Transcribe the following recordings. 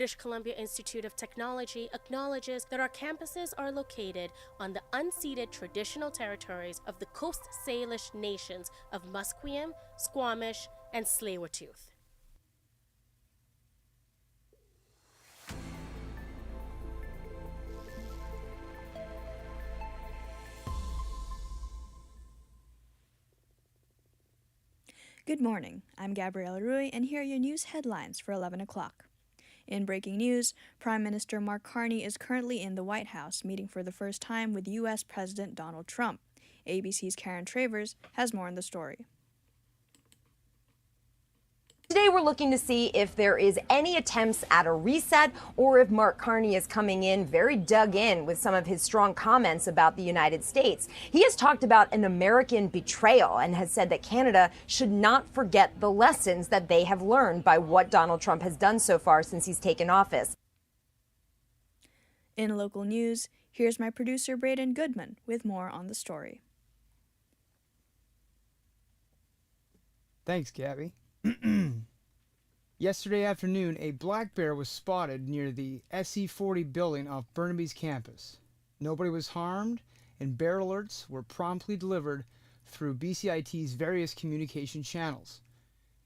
British Columbia Institute of Technology acknowledges that our campuses are located on the unceded traditional territories of the Coast Salish nations of Musqueam, Squamish, and Tsleil-Waututh. Good morning, I'm Gabrielle Rui, and here are your news headlines for 11 o'clock. In breaking news, Prime Minister Mark Carney is currently in the White House meeting for the first time with U.S. President Donald Trump. ABC's Karen Travers has more on the story. Today we're looking to see if there is any attempts at a reset or if Mark Carney is coming in very dug in with some of his strong comments about the United States. He has talked about an American betrayal and has said that Canada should not forget the lessons that they have learned by what Donald Trump has done so far since he's taken office. In local news, here's my producer Braden Goodman with more on the story. Thanks, Gabby. Yesterday afternoon, a black bear was spotted near the SE40 building off Burnaby's campus. Nobody was harmed, and bear alerts were promptly delivered through BCIT's various communication channels.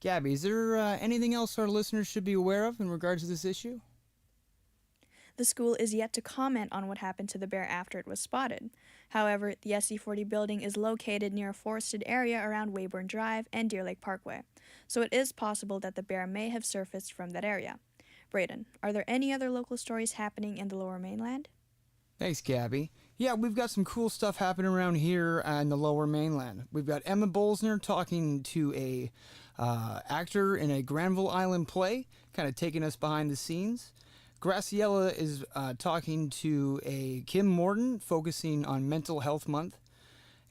Gabby, is there anything else our listeners should be aware of in regards to this issue? The school is yet to comment on what happened to the bear after it was spotted. However, the SE40 building is located near a forested area around Weyburn Drive and Deer Lake Parkway, so it is possible that the bear may have surfaced from that area. Braden, are there any other local stories happening in the Lower Mainland? Thanks, Gabby. Yeah, we've got some cool stuff happening around here in the Lower Mainland. We've got Emma Bolsner talking to a actor in a Granville Island play, kind of taking us behind the scenes. Graciela is talking to a Kim Morton, focusing on Mental Health Month.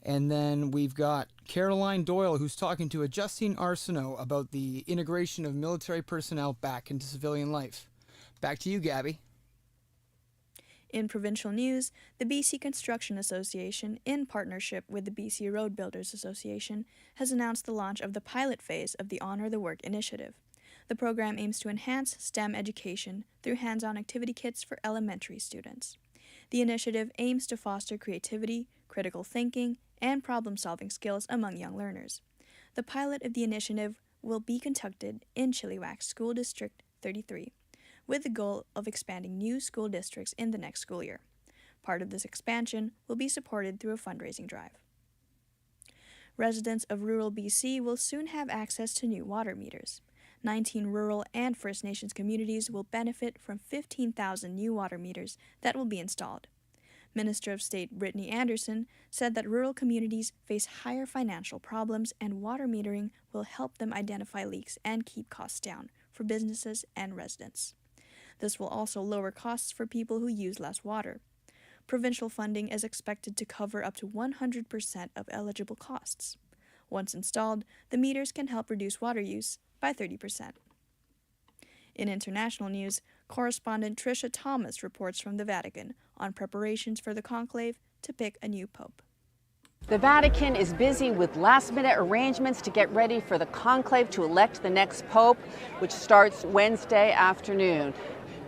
And then we've got Caroline Doyle, who's talking to a Justine Arsenault about the integration of military personnel back into civilian life. Back to you, Gabby. In provincial news, the BC Construction Association, in partnership with the BC Road Builders Association, has announced the launch of the pilot phase of the Honour the Work initiative. The program aims to enhance STEM education through hands-on activity kits for elementary students. The initiative aims to foster creativity, critical thinking, and problem-solving skills among young learners. The pilot of the initiative will be conducted in Chilliwack School District 33, with the goal of expanding new school districts in the next school year. Part of this expansion will be supported through a fundraising drive. Residents of rural BC will soon have access to new water meters. 19 rural and First Nations communities will benefit from 15,000 new water meters that will be installed. Minister of State Brittany Anderson said that rural communities face higher financial problems and water metering will help them identify leaks and keep costs down for businesses and residents. This will also lower costs for people who use less water. Provincial funding is expected to cover up to 100% of eligible costs. Once installed, the meters can help reduce water use by 30%. In international news, correspondent Tricia Thomas reports from the Vatican on preparations for the conclave to pick a new pope. The Vatican is busy with last-minute arrangements to get ready for the conclave to elect the next pope, which starts Wednesday afternoon.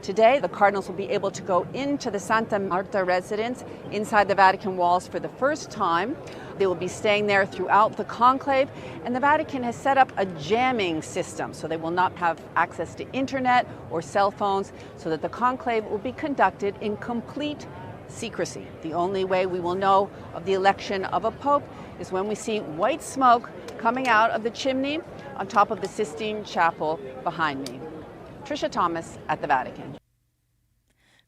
Today, the cardinals will be able to go into the Santa Marta residence inside the Vatican walls for the first time. They will be staying there throughout the conclave, and the Vatican has set up a jamming system, so they will not have access to internet or cell phones, so that the conclave will be conducted in complete secrecy. The only way we will know of the election of a pope is when we see white smoke coming out of the chimney on top of the Sistine Chapel behind me. Tricia Thomas at the Vatican.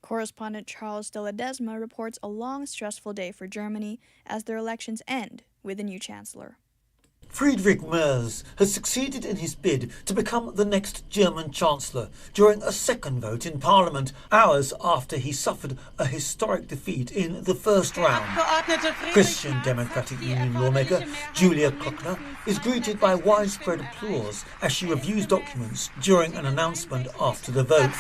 Correspondent Charles de Ledesma reports a long, stressful day for Germany as their elections end with a new chancellor. Friedrich Merz has succeeded in his bid to become the next German Chancellor during a second vote in Parliament, hours after he suffered a historic defeat in the first round. Christian Democratic Union lawmaker Julia Klöckner is greeted by widespread applause as she reviews documents during an announcement after the vote.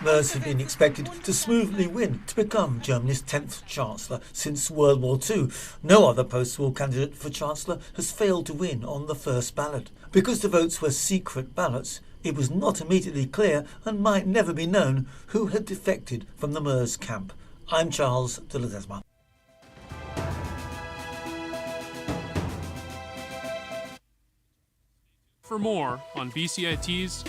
Merz had been expected to smoothly win to become Germany's 10th Chancellor since World War II. No other post-war candidate for Chancellor has failed to win on the first ballot. Because the votes were secret ballots, It was not immediately clear and might never be known who had defected from the MERS camp. I'm Charles de Ledesma. For more on BCIT's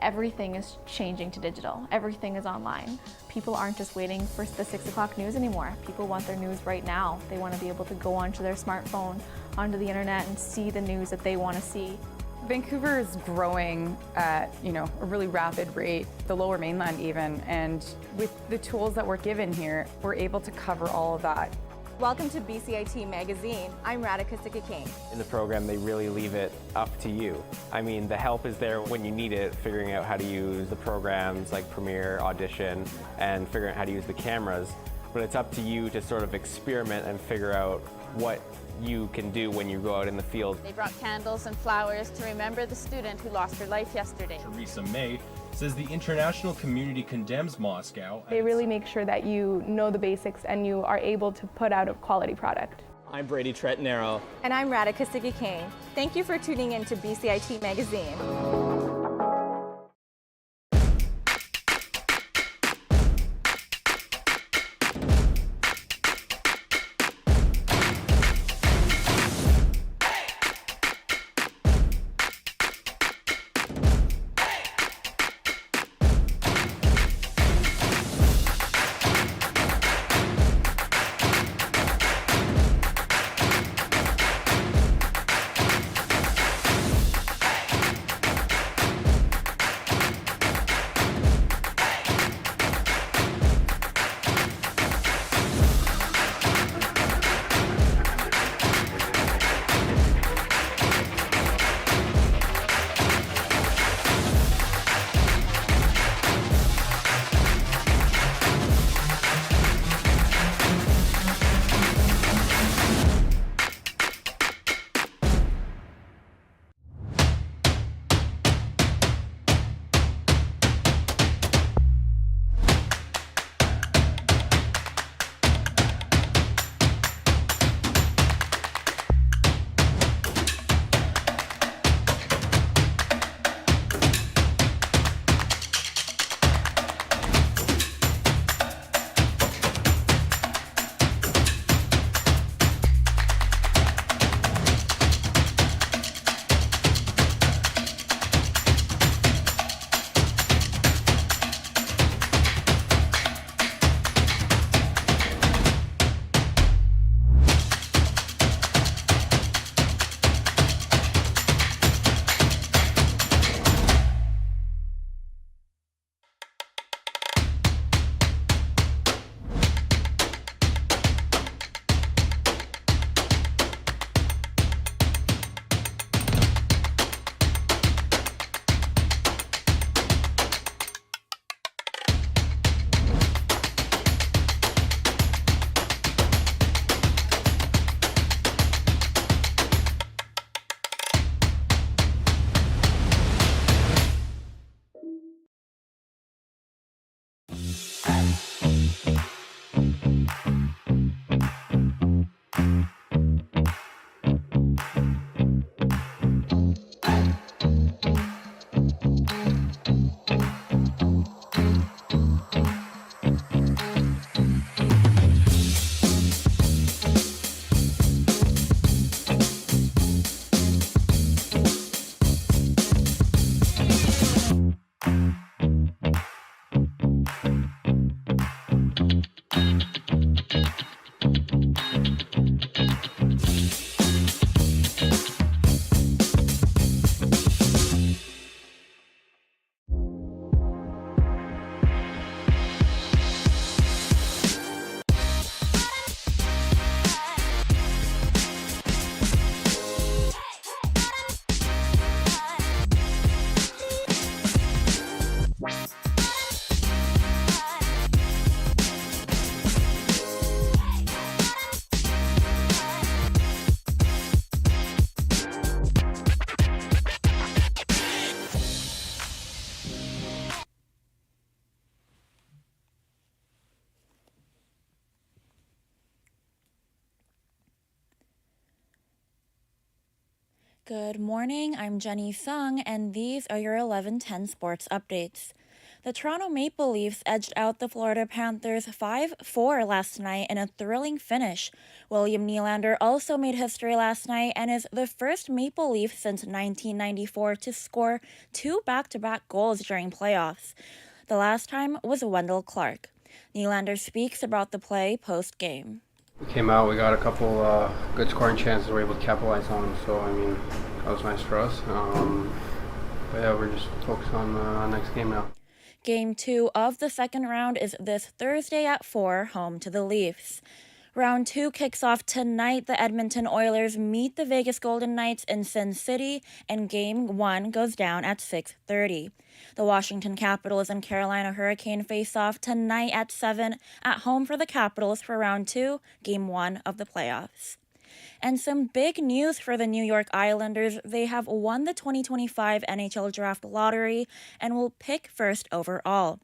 Everything is changing to digital. Everything is online. People aren't just waiting for the 6 o'clock news anymore. People want their news right now. They want to be able to go onto their smartphone, onto the internet, and see the news that they want to see. Vancouver is growing at, a really rapid rate, the Lower Mainland even, and with the tools that we're given here, we're able to cover all of that. Welcome to BCIT Magazine. I'm Radhika Sikka-King. In the program, they really leave it up to you. I mean, the help is there when you need it, figuring out how to use the programs like Premiere, Audition, and figuring out how to use the cameras. But it's up to you to sort of experiment and figure out what you can do when you go out in the field. They brought candles and flowers to remember the student who lost her life yesterday. Theresa May says the international community condemns Moscow. They really make sure that you know the basics and you are able to put out a quality product. I'm Brady Tretnero. And I'm Radhika Sikka-King. Thank you for tuning in to BCIT Magazine. Good morning, I'm Jenny Sung, and these are your 11:10 sports updates. The Toronto Maple Leafs edged out the Florida Panthers 5-4 last night in a thrilling finish. William Nylander also made history last night and is the first Maple Leaf since 1994 to score 2 back-to-back goals during playoffs. The last time was Wendell Clark. Nylander speaks about the play post-game. We came out, we got a couple good scoring chances, we were able to capitalize on them, so I mean, that was nice for us. But yeah, we're just focused on next game now. Game 2 of the second round is this Thursday at 4, home to the Leafs. Round 2 kicks off tonight. The Edmonton Oilers meet the Vegas Golden Knights in Sin City, and Game 1 goes down at 6:30. The Washington Capitals and Carolina Hurricane face off tonight at 7 at home for the Capitals for Round 2, Game 1 of the playoffs. And some big news for the New York Islanders. They have won the 2025 NHL Draft Lottery and will pick first overall.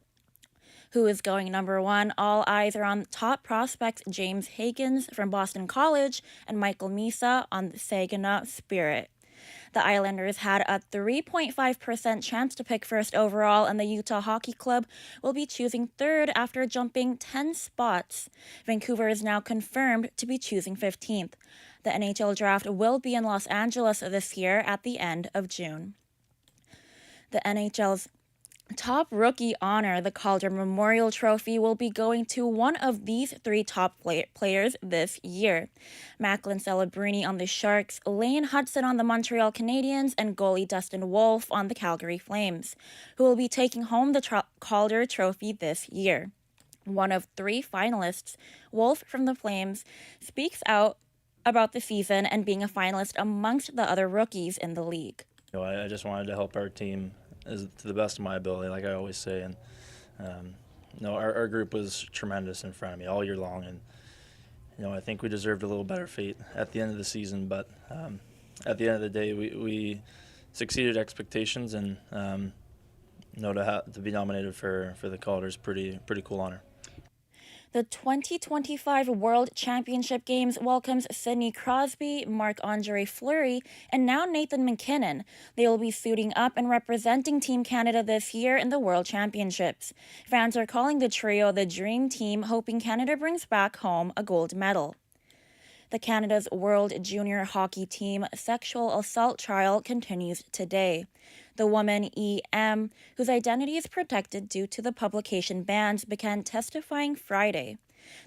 Who is going number 1? All eyes are on top prospects James Higgins from Boston College and Michael Misa on the Saginaw Spirit. The Islanders had a 3.5% chance to pick first overall, and the Utah Hockey Club will be choosing third after jumping 10 spots. Vancouver is now confirmed to be choosing 15th. The NHL Draft will be in Los Angeles this year at the end of June. The NHL's top rookie honor, the Calder Memorial Trophy, will be going to one of these 3 top players this year. Macklin Celebrini on the Sharks, Lane Hudson on the Montreal Canadiens, and goalie Dustin Wolf on the Calgary Flames, who will be taking home the Calder Trophy this year. One of 3 finalists, Wolf from the Flames, speaks out about the season and being a finalist amongst the other rookies in the league. I just wanted to help our team to the best of my ability, like I always say, and our group was tremendous in front of me all year long, and I think we deserved a little better fate at the end of the season, but at the end of the day, we succeeded expectations, and to be nominated for the Calder is pretty cool honor. The 2025 World Championship Games welcomes Sidney Crosby, Marc-Andre Fleury, and now Nathan MacKinnon. They will be suiting up and representing Team Canada this year in the World Championships. Fans are calling the trio the Dream Team, hoping Canada brings back home a gold medal. The Canada's World Junior Hockey Team sexual assault trial continues today. The woman, E.M., whose identity is protected due to the publication bans, began testifying Friday.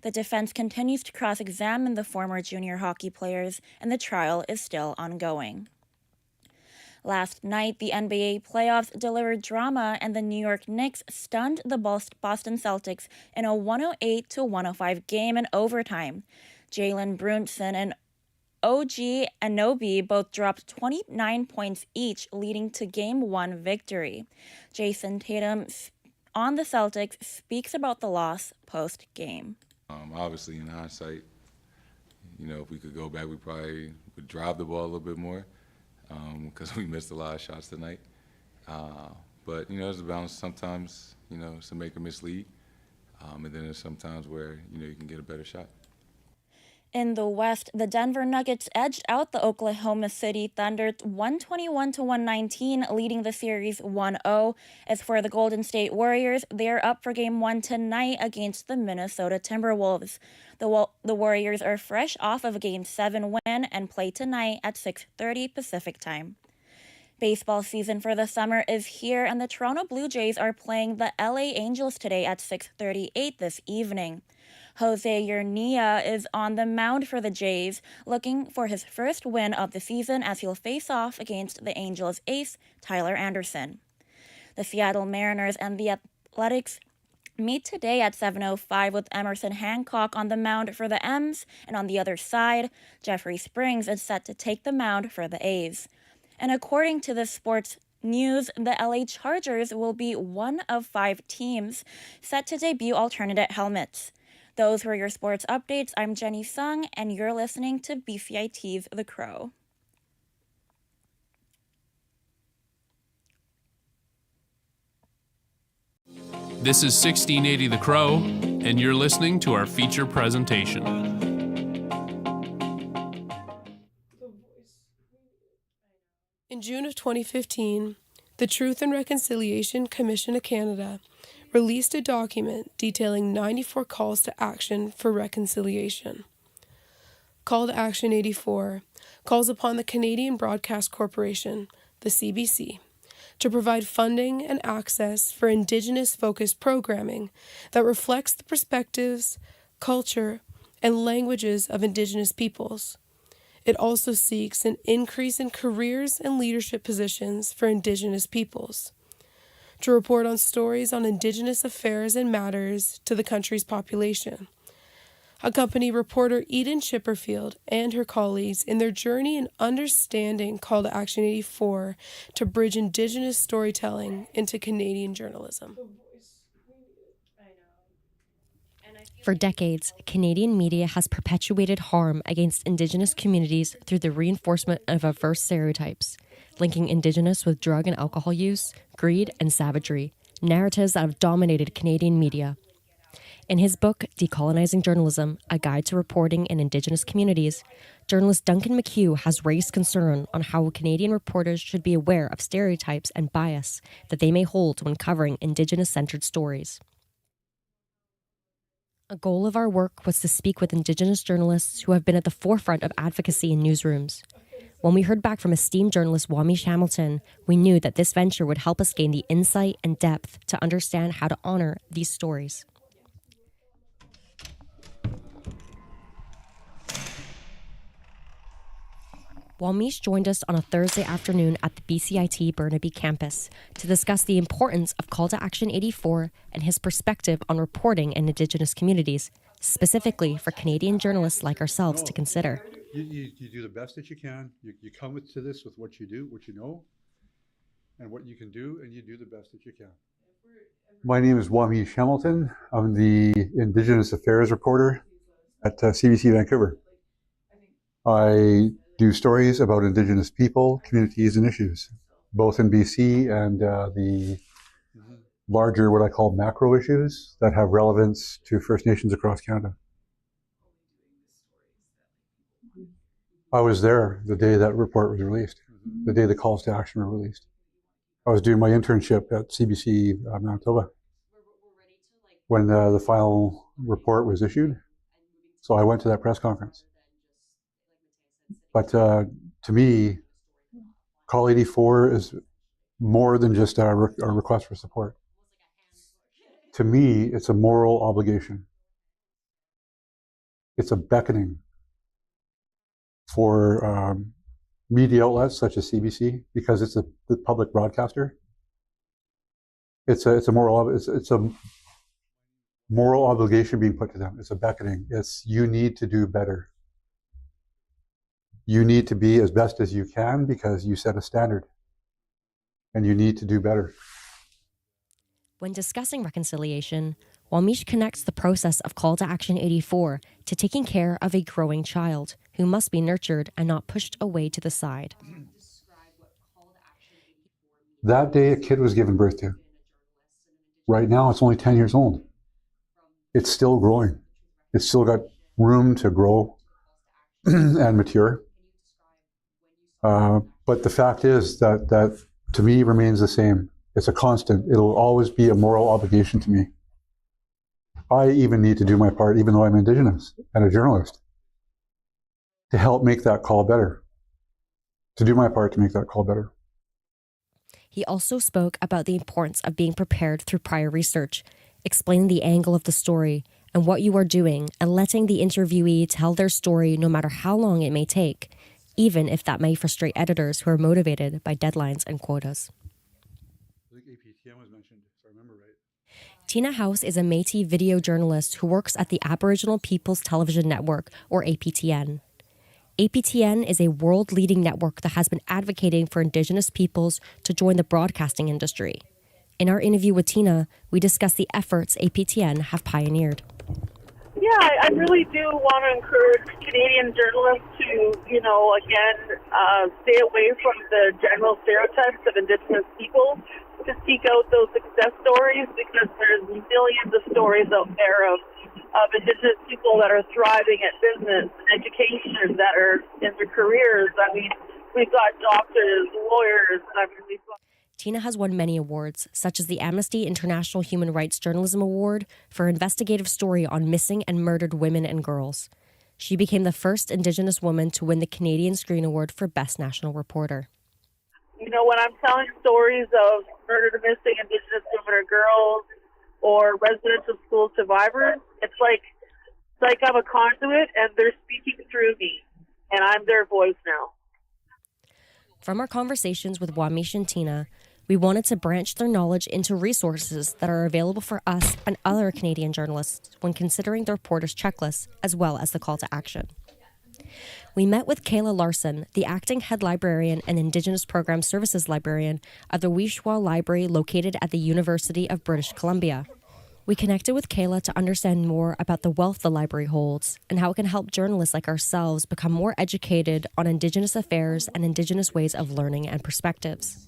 The defense continues to cross-examine the former junior hockey players, and the trial is still ongoing. Last night, the NBA playoffs delivered drama, and the New York Knicks stunned the Boston Celtics in a 108-105 game in overtime. Jalen Brunson and OG Anunoby both dropped 29 points each, leading to Game 1 victory. Jason Tatum on the Celtics speaks about the loss post-game. Obviously, in hindsight, if we could go back, we probably would drive the ball a little bit more because we missed a lot of shots tonight. But, there's a balance. Sometimes, some make or mislead, and then there's sometimes where, you can get a better shot. In the West, the Denver Nuggets edged out the Oklahoma City Thunder 121-119, leading the series 1-0. As for the Golden State Warriors, they are up for Game 1 tonight against the Minnesota Timberwolves. The Warriors are fresh off of a Game 7 win and play tonight at 6:30 Pacific Time. Baseball season for the summer is here, and the Toronto Blue Jays are playing the LA Angels today at 6:38 this evening. Jose Urnia is on the mound for the Jays, looking for his first win of the season as he'll face off against the Angels' ace, Tyler Anderson. The Seattle Mariners and the Athletics meet today at 7:05 with Emerson Hancock on the mound for the M's, and on the other side, Jeffrey Springs is set to take the mound for the A's. And according to the sports news, the LA Chargers will be one of 5 teams set to debut alternate helmets. Those were your sports updates. I'm Jenny Sung, and you're listening to BCIT's The Crow. This is 1680 The Crow, and you're listening to our feature presentation. June of 2015, the Truth and Reconciliation Commission of Canada released a document detailing 94 calls to action for reconciliation. Call to Action 84 calls upon the Canadian Broadcast Corporation, the CBC, to provide funding and access for Indigenous-focused programming that reflects the perspectives, culture, and languages of Indigenous peoples. It also seeks an increase in careers and leadership positions for Indigenous peoples, to report on stories on Indigenous affairs and matters to the country's population. Accompany reporter Eden Chipperfield and her colleagues in their journey in understanding Call to Action 84 to bridge Indigenous storytelling into Canadian journalism. For decades, Canadian media has perpetuated harm against Indigenous communities through the reinforcement of averse stereotypes, linking Indigenous with drug and alcohol use, greed, and savagery, narratives that have dominated Canadian media. In his book, Decolonizing Journalism, A Guide to Reporting in Indigenous Communities, journalist Duncan McHugh has raised concern on how Canadian reporters should be aware of stereotypes and bias that they may hold when covering Indigenous-centered stories. A goal of our work was to speak with Indigenous journalists who have been at the forefront of advocacy in newsrooms. When we heard back from esteemed journalist Wamish Hamilton, we knew that this venture would help us gain the insight and depth to understand how to honor these stories. Wamish joined us on a Thursday afternoon at the BCIT Burnaby Campus to discuss the importance of Call to Action 84 and his perspective on reporting in Indigenous communities, specifically for Canadian journalists like ourselves to consider. You do the best that you can. You come to this with what you do, what you know, and what you can do, and you do the best that you can. My name is Wamish Hamilton. I'm the Indigenous Affairs reporter at CBC Vancouver. I do stories about Indigenous people, communities, and issues, both in BC and the larger, what I call macro issues that have relevance to First Nations across Canada. I was there the day that report was released, the day the calls to action were released. I was doing my internship at CBC Manitoba when the final report was issued. So I went to that press conference. But to me, Call 84 is more than just a request for support. To me, it's a moral obligation. It's a beckoning for media outlets such as CBC, because it's the public broadcaster. It's a moral obligation being put to them. It's a beckoning. It's, you need to do better. You need to be as best as you can because you set a standard, and you need to do better. When discussing reconciliation, Wamish connects the process of Call to Action 84 to taking care of a growing child who must be nurtured and not pushed away to the side. That day a kid was given birth to. Right now it's only 10 years old. It's still growing. It's still got room to grow and mature. But the fact is that to me remains the same. It's a constant. It'll always be a moral obligation to me. I even need to do my part, even though I'm Indigenous and a journalist, to help make that call better, to do my part to make that call better. He also spoke about the importance of being prepared through prior research, explaining the angle of the story and what you are doing, and letting the interviewee tell their story no matter how long it may take, even if that may frustrate editors who are motivated by deadlines and quotas. I think APTN was mentioned, if I remember right. Tina House is a Métis video journalist who works at the Aboriginal Peoples Television Network, or APTN. APTN is a world-leading network that has been advocating for Indigenous peoples to join the broadcasting industry. In our interview with Tina, we discuss the efforts APTN have pioneered. Yeah, I really do want to encourage Canadian journalists to, stay away from the general stereotypes of Indigenous people, to seek out those success stories, because there's millions of stories out there of Indigenous people that are thriving at business and education, that are in their careers. I mean, We've got doctors, lawyers, I mean, we've got... Tina has won many awards, such as the Amnesty International Human Rights Journalism Award for her investigative story on missing and murdered women and girls. She became the first Indigenous woman to win the Canadian Screen Award for Best National Reporter. You know, when I'm telling stories of murdered or missing Indigenous women or girls or residential school survivors, it's like I'm a conduit and they're speaking through me, and I'm their voice now. From our conversations with Wamish and Tina, we wanted to branch their knowledge into resources that are available for us and other Canadian journalists when considering the reporter's checklist as well as the call to action. We met with Kayla Larson, the acting head librarian and Indigenous Program Services librarian of the Wishwa Library located at the University of British Columbia. We connected with Kayla to understand more about the wealth the library holds and how it can help journalists like ourselves become more educated on Indigenous affairs and Indigenous ways of learning and perspectives.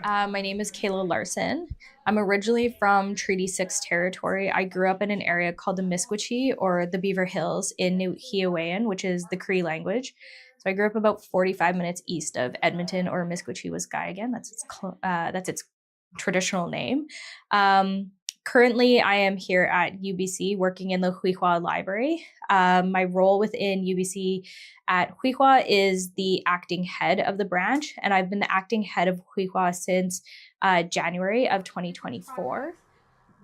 My name is Kayla Larson. I'm originally from Treaty 6 territory. I grew up in an area called the Misquachie, or the Beaver Hills, in Newt-Hiowayan, which is the Cree language. So I grew up about 45 minutes east of Edmonton, or Misquachie-Waskahigan. That's its traditional name. Currently, I am here at UBC working in the Wihwa Library. My role within UBC at Wihwa is the acting head of the branch, and I've been the acting head of Wihwa since January of 2024.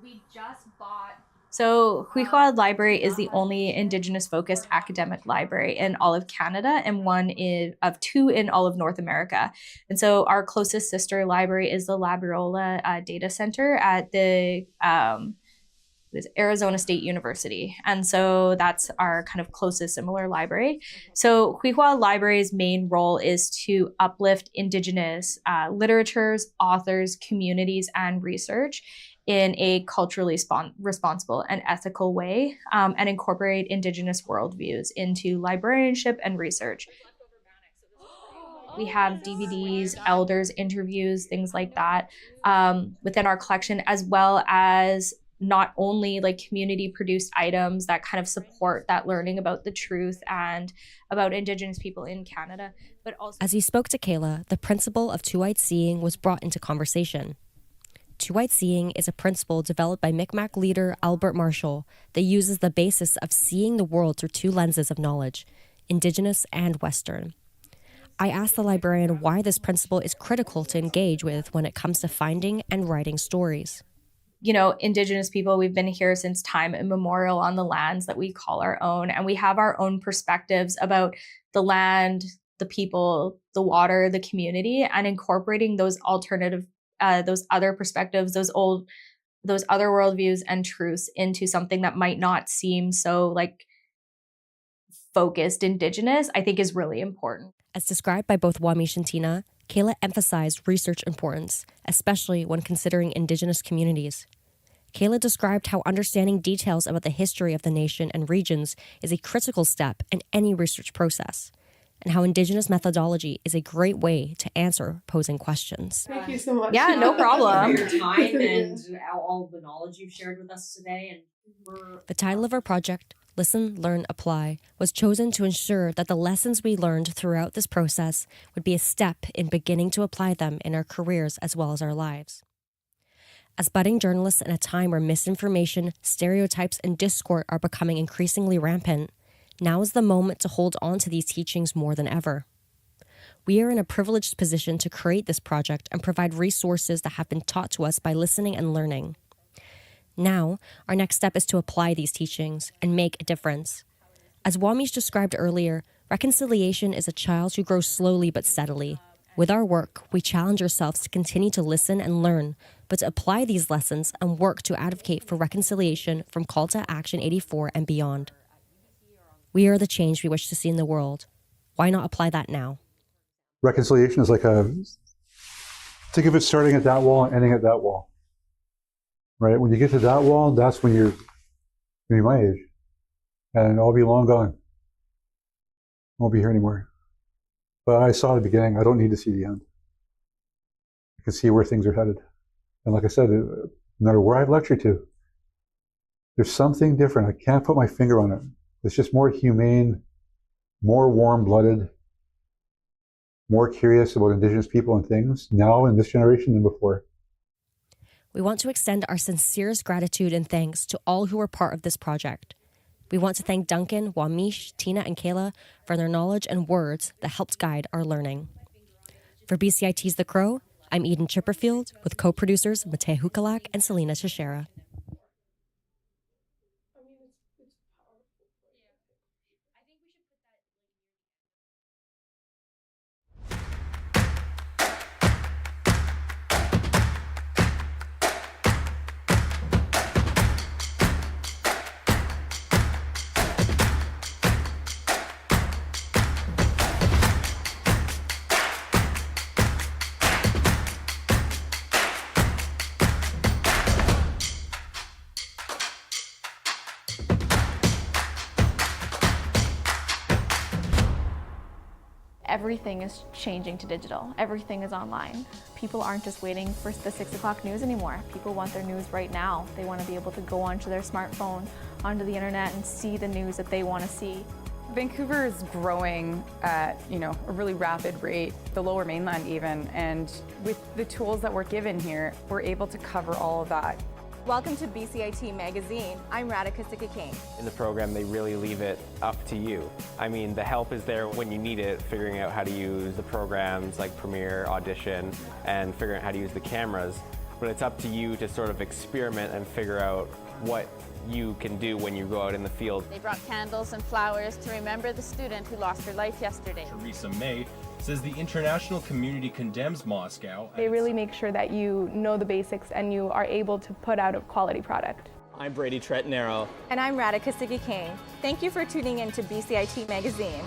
We just bought... So Wihwa Library is the only Indigenous-focused academic library in all of Canada and one of two in all of North America. And so our closest sister library is the Labriola Data Center at the Arizona State University. And so that's our kind of closest similar library. So Wihwa Library's main role is to uplift Indigenous literatures, authors, communities, and research in a culturally responsible and ethical way, and incorporate Indigenous worldviews into librarianship and research. We have DVDs, elders interviews, things like that within our collection, as well as not only like community produced items that kind of support that learning about the truth and about Indigenous people in Canada, but also... As he spoke to Kayla, the principle of two-eyed seeing was brought into conversation. Two-eyed seeing is a principle developed by Mi'kmaq leader Albert Marshall that uses the basis of seeing the world through two lenses of knowledge, Indigenous and Western. I asked the librarian why this principle is critical to engage with when it comes to finding and writing stories. You know, Indigenous people, we've been here since time immemorial on the lands that we call our own, and we have our own perspectives about the land, the people, the water, the community, and incorporating those alternative those other perspectives, those other worldviews and truths into something that might not seem so like focused Indigenous, I think is really important. As described by both Wamish and Tina, Kayla emphasized research importance, especially when considering Indigenous communities. Kayla described how understanding details about the history of the nation and regions is a critical step in any research process, and how Indigenous methodology is a great way to answer posing questions. Thank you so much. Yeah, no problem. For your time and all of the knowledge you've shared with us today. And The title of our project, Listen, Learn, Apply, was chosen to ensure that the lessons we learned throughout this process would be a step in beginning to apply them in our careers as well as our lives. As budding journalists in a time where misinformation, stereotypes, and discord are becoming increasingly rampant, now is the moment to hold on to these teachings more than ever. We are in a privileged position to create this project and provide resources that have been taught to us by listening and learning. Now, our next step is to apply these teachings and make a difference. As Wamish described earlier, reconciliation is a child who grows slowly but steadily. With our work, we challenge ourselves to continue to listen and learn, but to apply these lessons and work to advocate for reconciliation from Call to Action 84 and beyond. We are the change we wish to see in the world. Why not apply that now? Reconciliation is like think of it starting at that wall and ending at that wall. Right? When you get to that wall, that's when you're my age. And I'll be long gone. I won't be here anymore. But I saw the beginning. I don't need to see the end. I can see where things are headed. And like I said, no matter where I've lectured to, there's something different. I can't put my finger on it. It's just more humane more warm-blooded, more curious about Indigenous people and things now in this generation than before. We want to extend our sincerest gratitude and thanks to all who were part of this project. We want to thank Duncan, Wamish, Tina, and Kayla for their knowledge and words that helped guide our learning. For BCIT's The Crow, I'm Eden Chipperfield with co-producers Matei Hukalak and Selena Teixeira. Everything is changing to digital. Everything is online. People aren't just waiting for the 6 o'clock news anymore. People want their news right now. They want to be able to go onto their smartphone, onto the internet, and see the news that they want to see. Vancouver is growing at, a really rapid rate, the Lower Mainland even, and with the tools that we're given here, we're able to cover all of that. Welcome to BCIT Magazine. I'm Radhika Sikki-King. In the program, they really leave it up to you. I mean, the help is there when you need it, figuring out how to use the programs like Premiere, Audition, and figuring out how to use the cameras. But it's up to you to sort of experiment and figure out what you can do when you go out in the field. They brought candles and flowers to remember the student who lost her life yesterday. Theresa May says the international community condemns Moscow. They really make sure that you know the basics and you are able to put out a quality product. I'm Brady Tretanero. And I'm Radhika Sikki-King. Thank you for tuning in to BCIT Magazine.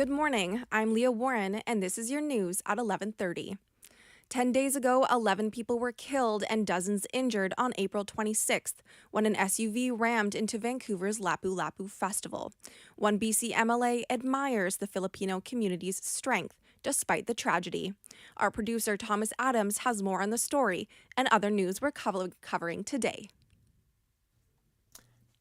Good morning, I'm Leah Warren, and this is your news at 11:30. 10 days ago, 11 people were killed and dozens injured on April 26th when an SUV rammed into Vancouver's Lapu-Lapu Festival. One BC MLA admires the Filipino community's strength despite the tragedy. Our producer Thomas Adams has more on the story and other news we're covering today.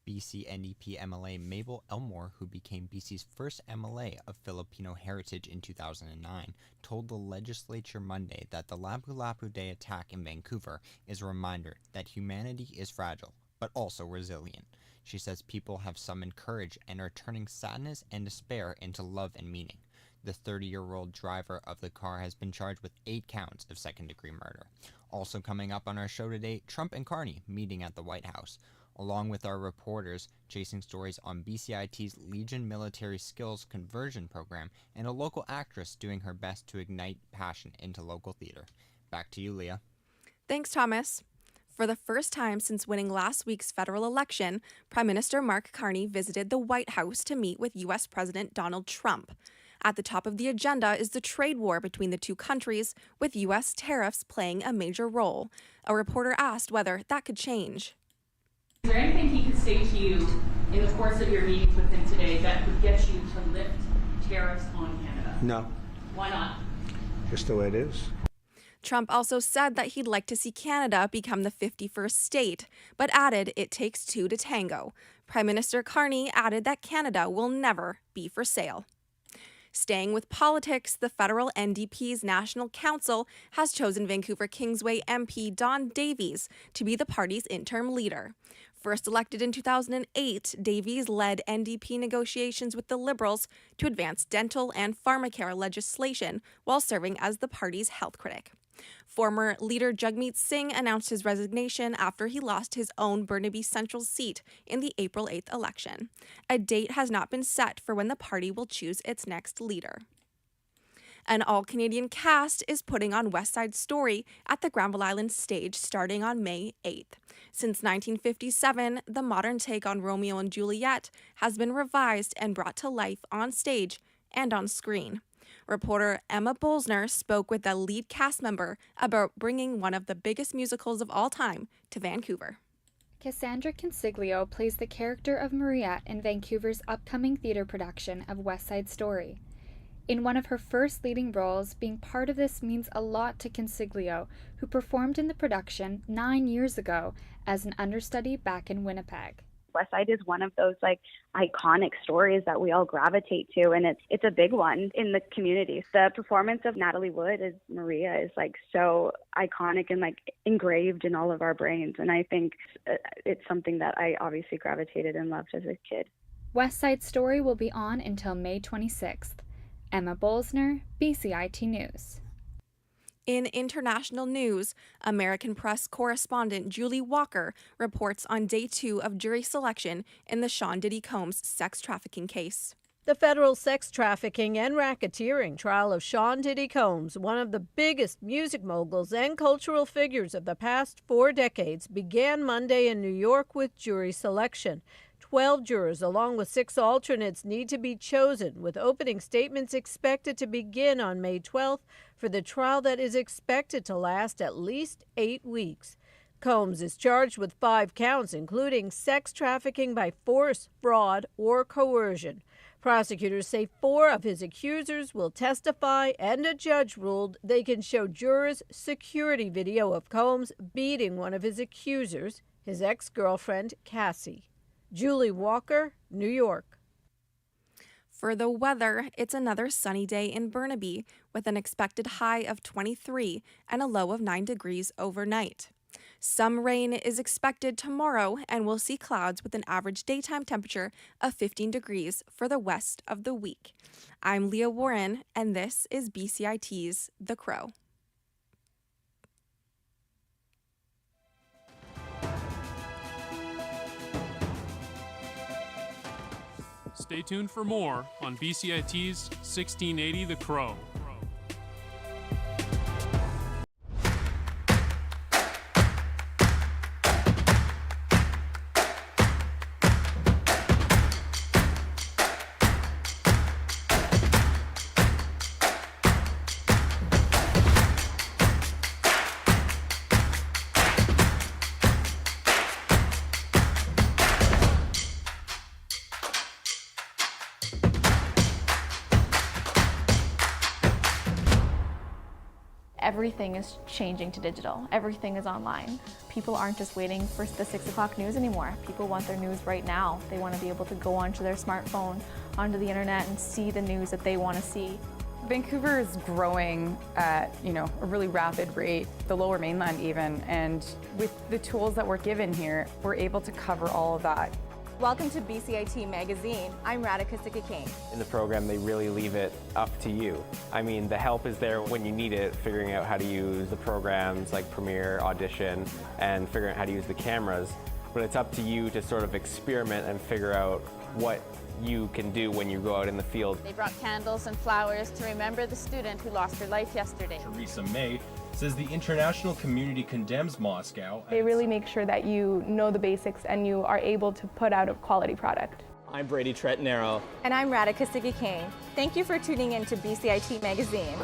BC NDP MLA Mabel Elmore, who became BC's first MLA of Filipino heritage in 2009, told the legislature Monday that the Lapu-Lapu Day attack in Vancouver is a reminder that humanity is fragile, but also resilient. She says people have summoned courage and are turning sadness and despair into love and meaning. The 30-year-old driver of the car has been charged with 8 counts of second-degree murder. Also coming up on our show today, Trump and Carney meeting at the White House, along with our reporters chasing stories on BCIT's Legion Military Skills Conversion Program and a local actress doing her best to ignite passion into local theater. Back to you, Leah. Thanks, Thomas. For the first time since winning last week's federal election, Prime Minister Mark Carney visited the White House to meet with U.S. President Donald Trump. At the top of the agenda is the trade war between the two countries, with U.S. tariffs playing a major role. A reporter asked whether that could change. Is there anything he could say to you in the course of your meetings with him today that would get you to lift tariffs on Canada? No. Why not? Just the way it is. Trump also said that he'd like to see Canada become the 51st state, but added it takes 2 to tango. Prime Minister Carney added that Canada will never be for sale. Staying with politics, the federal NDP's National Council has chosen Vancouver Kingsway MP Don Davies to be the party's interim leader. First elected in 2008, Davies led NDP negotiations with the Liberals to advance dental and pharmacare legislation while serving as the party's health critic. Former leader Jagmeet Singh announced his resignation after he lost his own Burnaby Central seat in the April 8th election. A date has not been set for when the party will choose its next leader. An all-Canadian cast is putting on West Side Story at the Granville Island stage starting on May 8th. Since 1957, the modern take on Romeo and Juliet has been revised and brought to life on stage and on screen. Reporter Emma Bolsner spoke with the lead cast member about bringing one of the biggest musicals of all time to Vancouver. Cassandra Consiglio plays the character of Maria in Vancouver's upcoming theater production of West Side Story. In one of her first leading roles, being part of this means a lot to Consiglio, who performed in the production 9 years ago as an understudy back in Winnipeg. West Side is one of those iconic stories that we all gravitate to, and it's a big one in the community. The performance of Natalie Wood as Maria is so iconic and engraved in all of our brains, and I think it's something that I obviously gravitated and loved as a kid. West Side Story will be on until May 26th. Emma Bolsner, BCIT News. In international news, American press correspondent Julie Walker reports on day 2 of jury selection in the Sean Diddy Combs sex trafficking case. The federal sex trafficking and racketeering trial of Sean Diddy Combs, one of the biggest music moguls and cultural figures of the past 4 decades, began Monday in New York with jury selection. 12 jurors, along with 6 alternates, need to be chosen, with opening statements expected to begin on May 12th for the trial that is expected to last at least 8 weeks. Combs is charged with 5 counts, including sex trafficking by force, fraud, or coercion. Prosecutors say 4 of his accusers will testify, and a judge ruled they can show jurors security video of Combs beating one of his accusers, his ex-girlfriend, Cassie. Julie Walker, New York. For the weather, it's another sunny day in Burnaby with an expected high of 23 and a low of 9 degrees overnight. Some rain is expected tomorrow, and we'll see clouds with an average daytime temperature of 15 degrees for the rest of the week. I'm Leah Warren, and this is BCIT's The Crow. Stay tuned for more on BCIT's 1680 The Crow. everything is changing to digital. Everything is online. People aren't just waiting for the 6 o'clock news anymore. People want their news right now. They want to be able to go onto their smartphone, onto the internet, and see the news that they want to see. Vancouver is growing at, a really rapid rate, the Lower Mainland even, and with the tools that we're given here, we're able to cover all of that. Welcome to BCIT Magazine. I'm Radhika Sikakane. In the program, they really leave it up to you. I mean, the help is there when you need it, figuring out how to use the programs like Premiere, Audition, and figuring out how to use the cameras. But it's up to you to sort of experiment and figure out what you can do when you go out in the field. They brought candles and flowers to remember the student who lost her life yesterday. Theresa May says the international community condemns Moscow. They really make sure that you know the basics and you are able to put out a quality product. I'm Brady Tretnero. And I'm Radhika Sikakane. Thank you for tuning in to BCIT Magazine.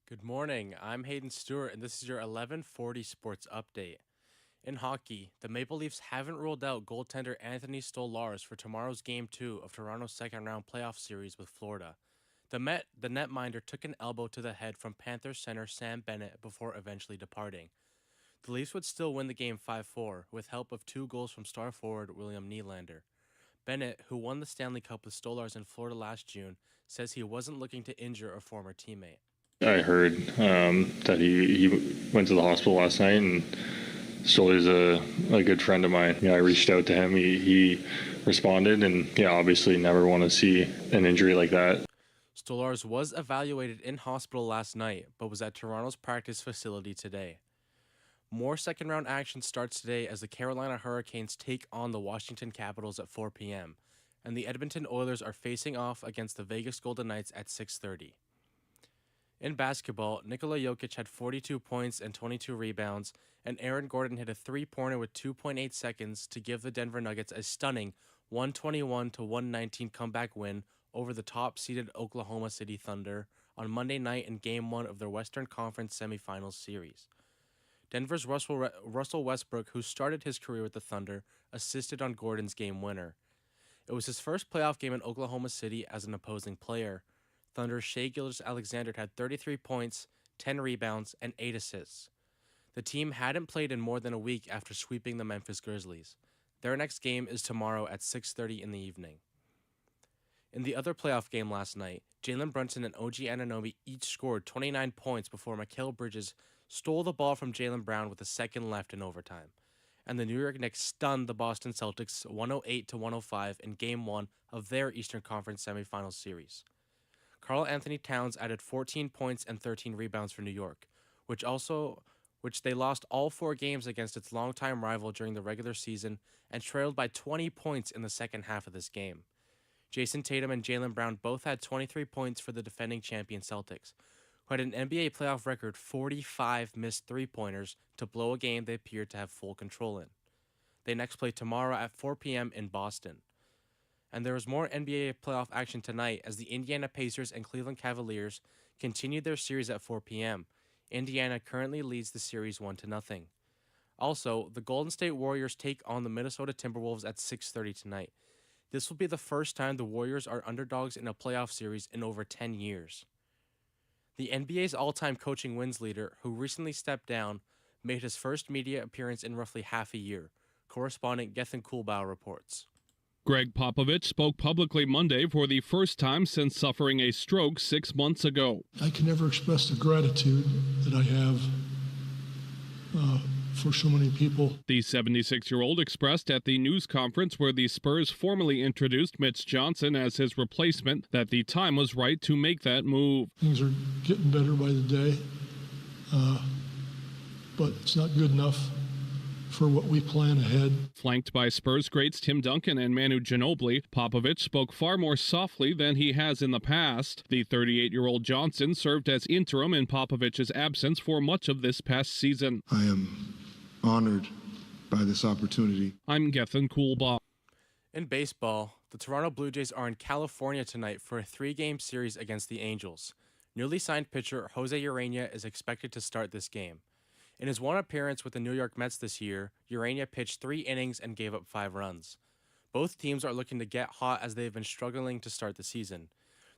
Good morning, I'm Hayden Stewart, and this is your 11:40 Sports Update. In hockey, the Maple Leafs haven't ruled out goaltender Anthony Stolarz for tomorrow's Game 2 of Toronto's second-round playoff series with Florida. The netminder took an elbow to the head from Panthers center Sam Bennett before eventually departing. The Leafs would still win the game 5-4 with help of 2 goals from star forward William Nylander. Bennett, who won the Stanley Cup with Stolars in Florida last June, says he wasn't looking to injure a former teammate. I heard that he went to the hospital last night, and Stoller's a good friend of mine. I reached out to him. He responded, and obviously never want to see an injury like that. Stolars was evaluated in hospital last night, but was at Toronto's practice facility today. More second-round action starts today as the Carolina Hurricanes take on the Washington Capitals at 4 p.m., and the Edmonton Oilers are facing off against the Vegas Golden Knights at 6:30. In basketball, Nikola Jokic had 42 points and 22 rebounds, and Aaron Gordon hit a three-pointer with 2.8 seconds to give the Denver Nuggets a stunning 121-119 comeback win over the top-seeded Oklahoma City Thunder on Monday night in Game 1 of their Western Conference semifinals series. Denver's Russell Westbrook, who started his career with the Thunder, assisted on Gordon's game winner. It was his first playoff game in Oklahoma City as an opposing player. Thunder's Shai Gilgeous-Alexander had 33 points, 10 rebounds, and 8 assists. The team hadn't played in more than a week after sweeping the Memphis Grizzlies. Their next game is tomorrow at 6:30 in the evening. In the other playoff game last night, Jalen Brunson and OG Anunoby each scored 29 points before Mikal Bridges stole the ball from Jaylen Brown with a second left in overtime. And the New York Knicks stunned the Boston Celtics 108-105 in Game 1 of their Eastern Conference semifinals series. Karl Anthony Towns added 14 points and 13 rebounds for New York, which they lost all 4 games against its longtime rival during the regular season and trailed by 20 points in the second half of this game. Jason Tatum and Jaylen Brown both had 23 points for the defending champion Celtics, who had an NBA playoff record 45 missed three-pointers to blow a game they appeared to have full control in. They next play tomorrow at 4 p.m. in Boston. And there is more NBA playoff action tonight as the Indiana Pacers and Cleveland Cavaliers continue their series at 4 p.m. Indiana currently leads the series 1-0. Also, the Golden State Warriors take on the Minnesota Timberwolves at 6:30 tonight. This will be the first time the Warriors are underdogs in a playoff series in over 10 years. The NBA's all-time coaching wins leader, who recently stepped down, made his first media appearance in roughly half a year. Correspondent Gethin Kulbau reports. Greg Popovich spoke publicly Monday for the first time since suffering a stroke 6 months ago. I can never express the gratitude that I have for so many people. The 76-year-old expressed at the news conference where the Spurs formally introduced Mitch Johnson as his replacement that the time was right to make that move. Things are getting better by the day, but it's not good enough for what we plan ahead. Flanked by Spurs greats Tim Duncan and Manu Ginobili, Popovich spoke far more softly than he has in the past. The 38-year-old Johnson served as interim in Popovich's absence for much of this past season. I am honored by this opportunity. I'm Gethin Kulbau. In baseball, the Toronto Blue Jays are in California tonight for a 3-game series against the Angels. Newly signed pitcher Jose Urena is expected to start this game. In his one appearance with the New York Mets this year, Urena pitched 3 innings and gave up 5 runs. Both teams are looking to get hot as they've been struggling to start the season.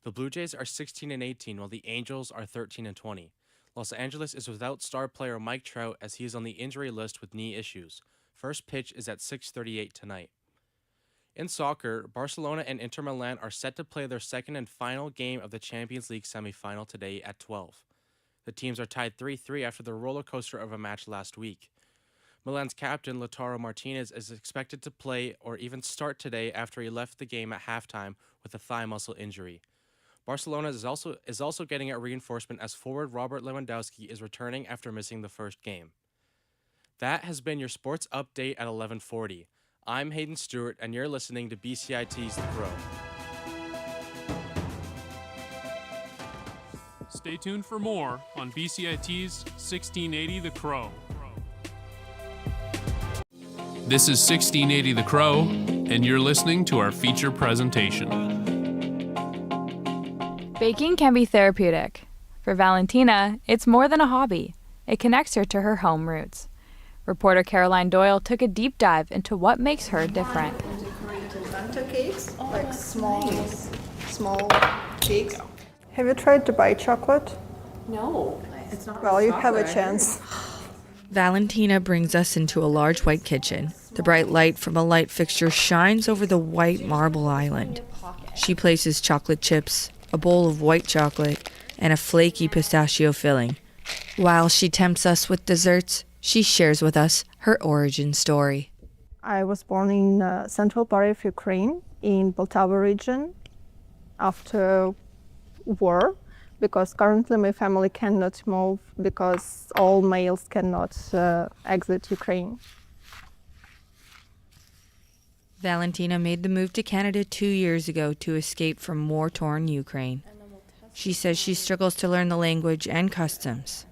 The Blue Jays are 16-18 while the Angels are 13-20. Los Angeles is without star player Mike Trout as he is on the injury list with knee issues. First pitch is at 6:38 tonight. In soccer, Barcelona and Inter Milan are set to play their second and final game of the Champions League semifinal today at 12. The teams are tied 3-3 after the roller coaster of a match last week. Milan's captain, Lautaro Martinez, is expected to play or even start today after he left the game at halftime with a thigh muscle injury. Barcelona is also getting a reinforcement as forward Robert Lewandowski is returning after missing the first game. That has been your sports update at 11:40. I'm Hayden Stewart, and you're listening to BCIT's The Crow. Stay tuned for more on BCIT's 1680 The Crow. This is 1680 The Crow, and you're listening to our feature presentation. Baking can be therapeutic. For Valentina, it's more than a hobby. It connects her to her home roots. Reporter Caroline Doyle took a deep dive into what makes her different. Bento cakes, like small cakes. Have you tried Dubai chocolate? No, it's not. Well, you have a chance. Valentina brings us into a large white kitchen. The bright light from a light fixture shines over the white marble island. She places chocolate chips, a bowl of white chocolate, and a flaky pistachio filling. While she tempts us with desserts, she shares with us her origin story. I was born in central part of Ukraine, in Poltava region, after war, because currently my family cannot move because all males cannot exit Ukraine. Valentina made the move to Canada 2 years ago to escape from war-torn Ukraine. She says she struggles to learn the language and customs.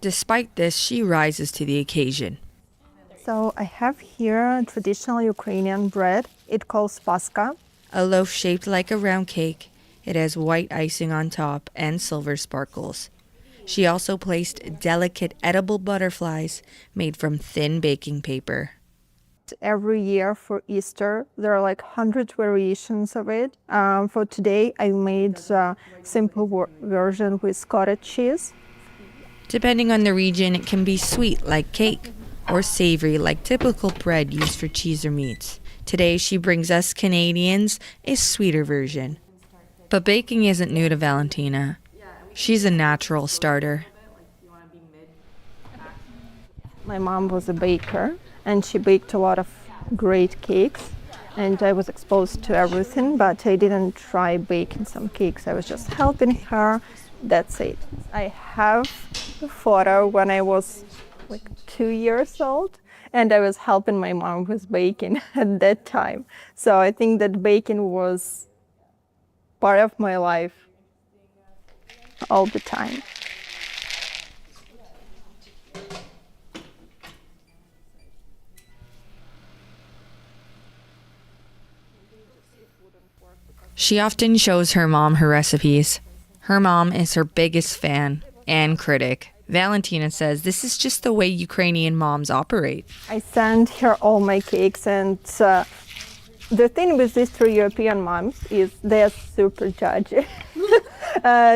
Despite this, she rises to the occasion. So I have here traditional Ukrainian bread. It calls paska. A loaf shaped like a round cake. It has white icing on top and silver sparkles. She also placed delicate edible butterflies made from thin baking paper. Every year for Easter, there are like 100 variations of it. For today, I made a simple version with cottage cheese. Depending on the region, it can be sweet like cake or savory like typical bread used for cheese or meats. Today, she brings us Canadians a sweeter version. But baking isn't new to Valentina. She's a natural starter. My mom was a baker, and she baked a lot of great cakes, and I was exposed to everything, but I didn't try baking some cakes. I was just helping her. That's it. I have a photo when I was like 2 years old, and I was helping my mom with baking at that time. So I think that baking was part of my life all the time. She often shows her mom her recipes. Her mom is her biggest fan and critic. Valentina says this is just the way Ukrainian moms operate. I send her all my cakes, and the thing with these 3 European moms is they're super judgy.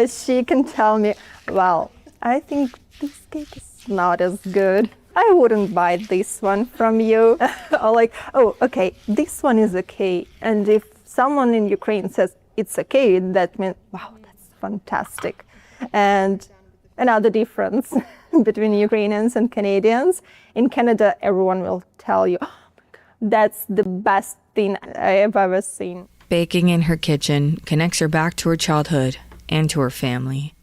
She can tell me, well, I think this cake is not as good. I wouldn't buy this one from you. Or like, oh, okay, this one is okay. And if someone in Ukraine says it's okay, that means, wow, that's fantastic. And another difference between Ukrainians and Canadians, in Canada, everyone will tell you, oh my God, that's the best thing I have ever seen. Baking in her kitchen connects her back to her childhood and to her family.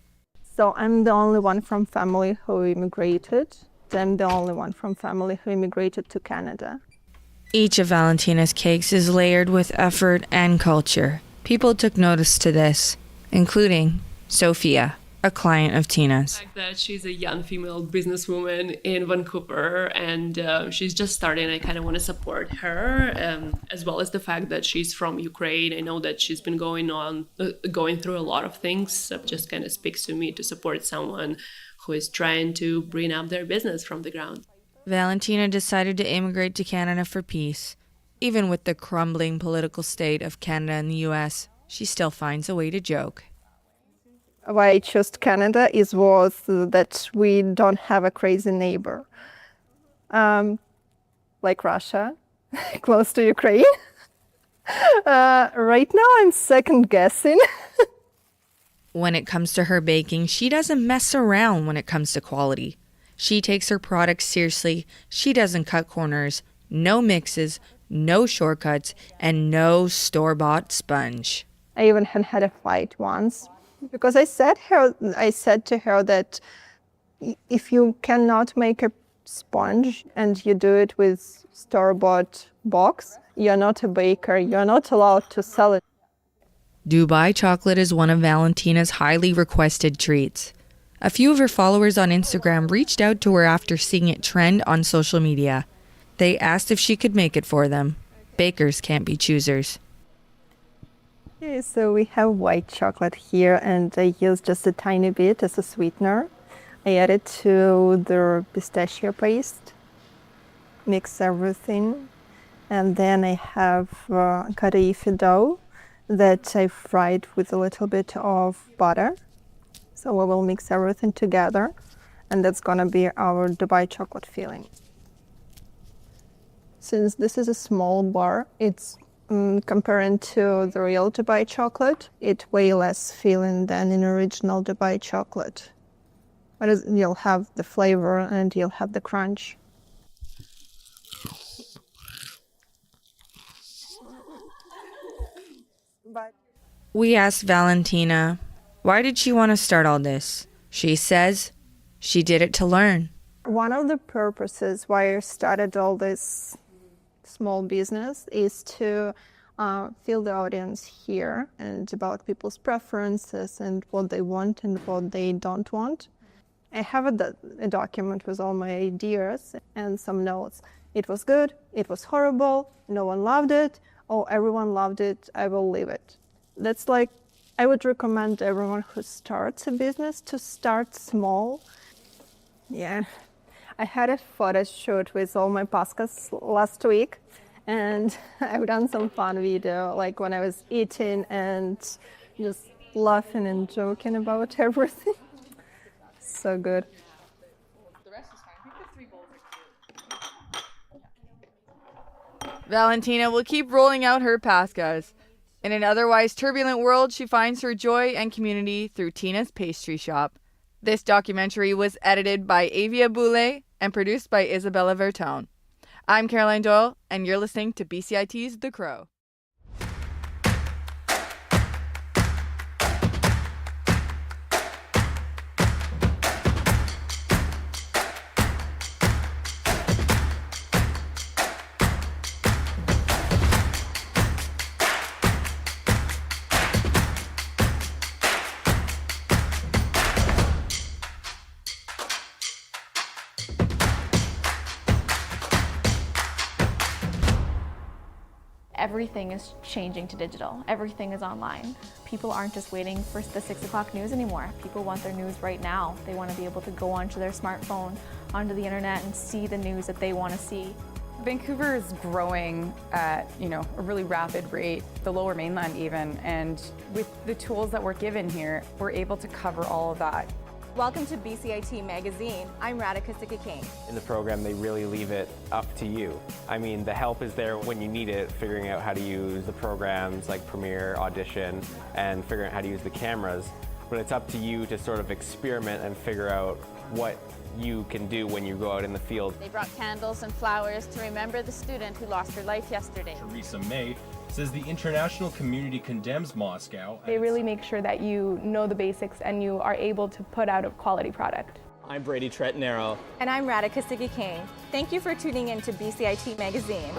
So I'm the only one from family who immigrated. I'm the only one from family who immigrated to Canada. Each of Valentina's cakes is layered with effort and culture. People took notice to this, including Sophia, a client of Tina's. The fact that she's a young female businesswoman in Vancouver and she's just starting, I kind of want to support her, as well as the fact that she's from Ukraine. I know that she's been going through a lot of things. So it just kind of speaks to me to support someone who is trying to bring up their business from the ground. Valentina decided to immigrate to Canada for peace. Even with the crumbling political state of Canada and the US, she still finds a way to joke. Why I chose Canada was that we don't have a crazy neighbor. Like Russia, close to Ukraine. Right now I'm second guessing. When it comes to her baking, she doesn't mess around when it comes to quality. She takes her products seriously. She doesn't cut corners, no mixes, no shortcuts, and no store-bought sponge. I even had a fight once because I said to her that if you cannot make a sponge and you do it with store-bought box, you're not a baker. You're not allowed to sell it. Dubai chocolate is one of Valentina's highly requested treats. A few of her followers on Instagram reached out to her after seeing it trend on social media. They asked if she could make it for them. Bakers can't be choosers. Okay, so we have white chocolate here, and I use just a tiny bit as a sweetener. I add it to the pistachio paste, mix everything, and then I have kadaifi dough that I fried with a little bit of butter. So we will mix everything together and that's gonna be our Dubai chocolate filling. Since this is a small bar, it's comparing to the real Dubai chocolate, it's way less filling than in original Dubai chocolate. But you'll have the flavor and you'll have the crunch. We asked Valentina, why did she want to start all this? She says she did it to learn. One of the purposes why I started all this small business is to feel the audience here and about people's preferences and what they want and what they don't want. I have a document with all my ideas and some notes. It was good, it was horrible, no one loved it, or everyone loved it, I will leave it. That's like, I would recommend everyone who starts a business to start small. Yeah, I had a photo shoot with all my pascas last week, and I've done some fun video, like when I was eating and just laughing and joking about everything. So good. Valentina will keep rolling out her pascas. In an otherwise turbulent world, she finds her joy and community through Tina's Pastry Shop. This documentary was edited by Avia Boulay and produced by Isabella Vertone. I'm Caroline Doyle, and you're listening to BCIT's The Crow. Everything is changing to digital. Everything is online. People aren't just waiting for the 6 o'clock news anymore. People want their news right now. They want to be able to go onto their smartphone, onto the internet, and see the news that they want to see. Vancouver is growing at, a really rapid rate, the Lower Mainland even, and with the tools that we're given here, we're able to cover all of that. Welcome to BCIT Magazine. I'm Radhika Sikki-King. In the program, they really leave it up to you. I mean, the help is there when you need it, figuring out how to use the programs like Premiere, Audition, and figuring out how to use the cameras. But it's up to you to sort of experiment and figure out what you can do when you go out in the field. They brought candles and flowers to remember the student who lost her life yesterday. Theresa May says the international community condemns Moscow. They really make sure that you know the basics and you are able to put out a quality product. I'm Brady Trettenaro. And I'm Radhika Sikki-King. Thank you for tuning in to BCIT Magazine.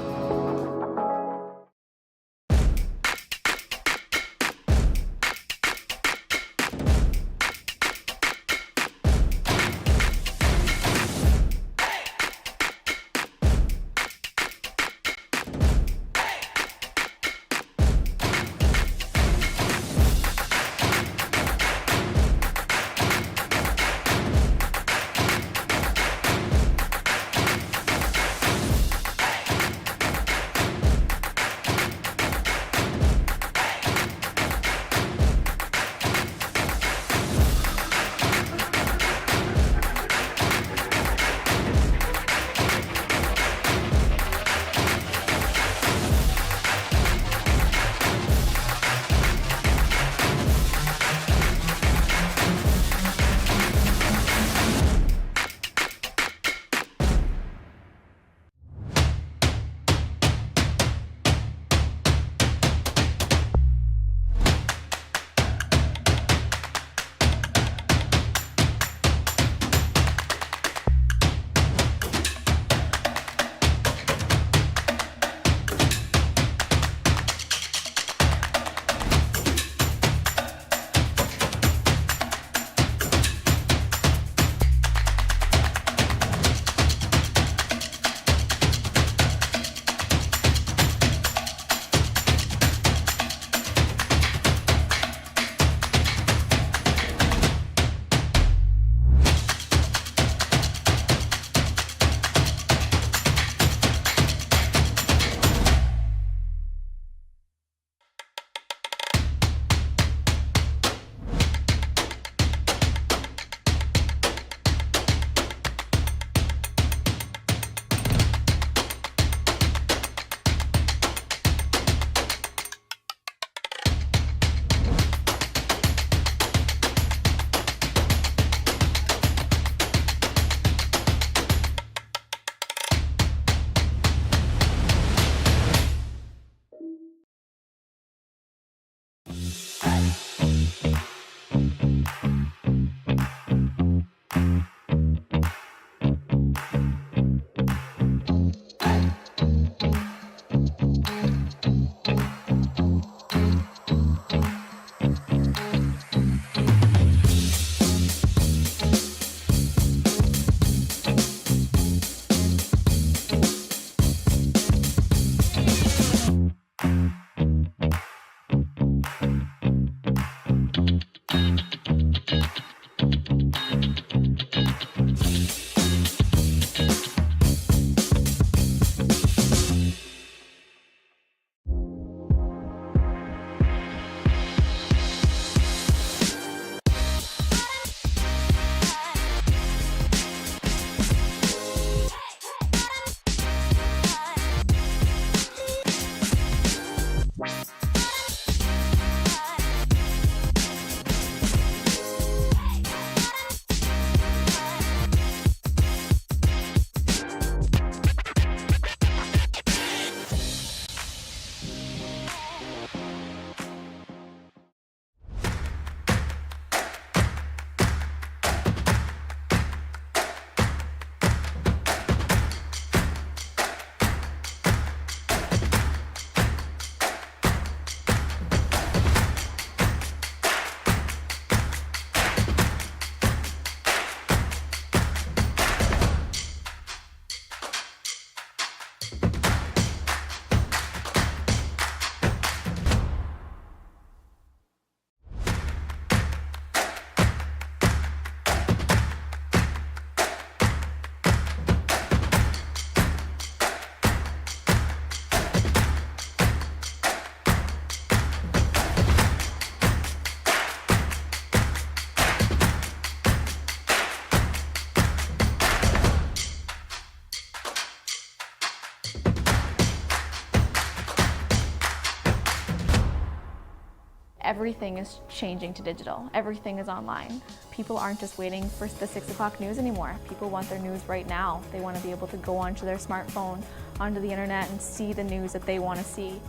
Everything is changing to digital. Everything is online. People aren't just waiting for the 6 o'clock news anymore. People want their news right now. They want to be able to go onto their smartphone, onto the internet, and see the news that they want to see.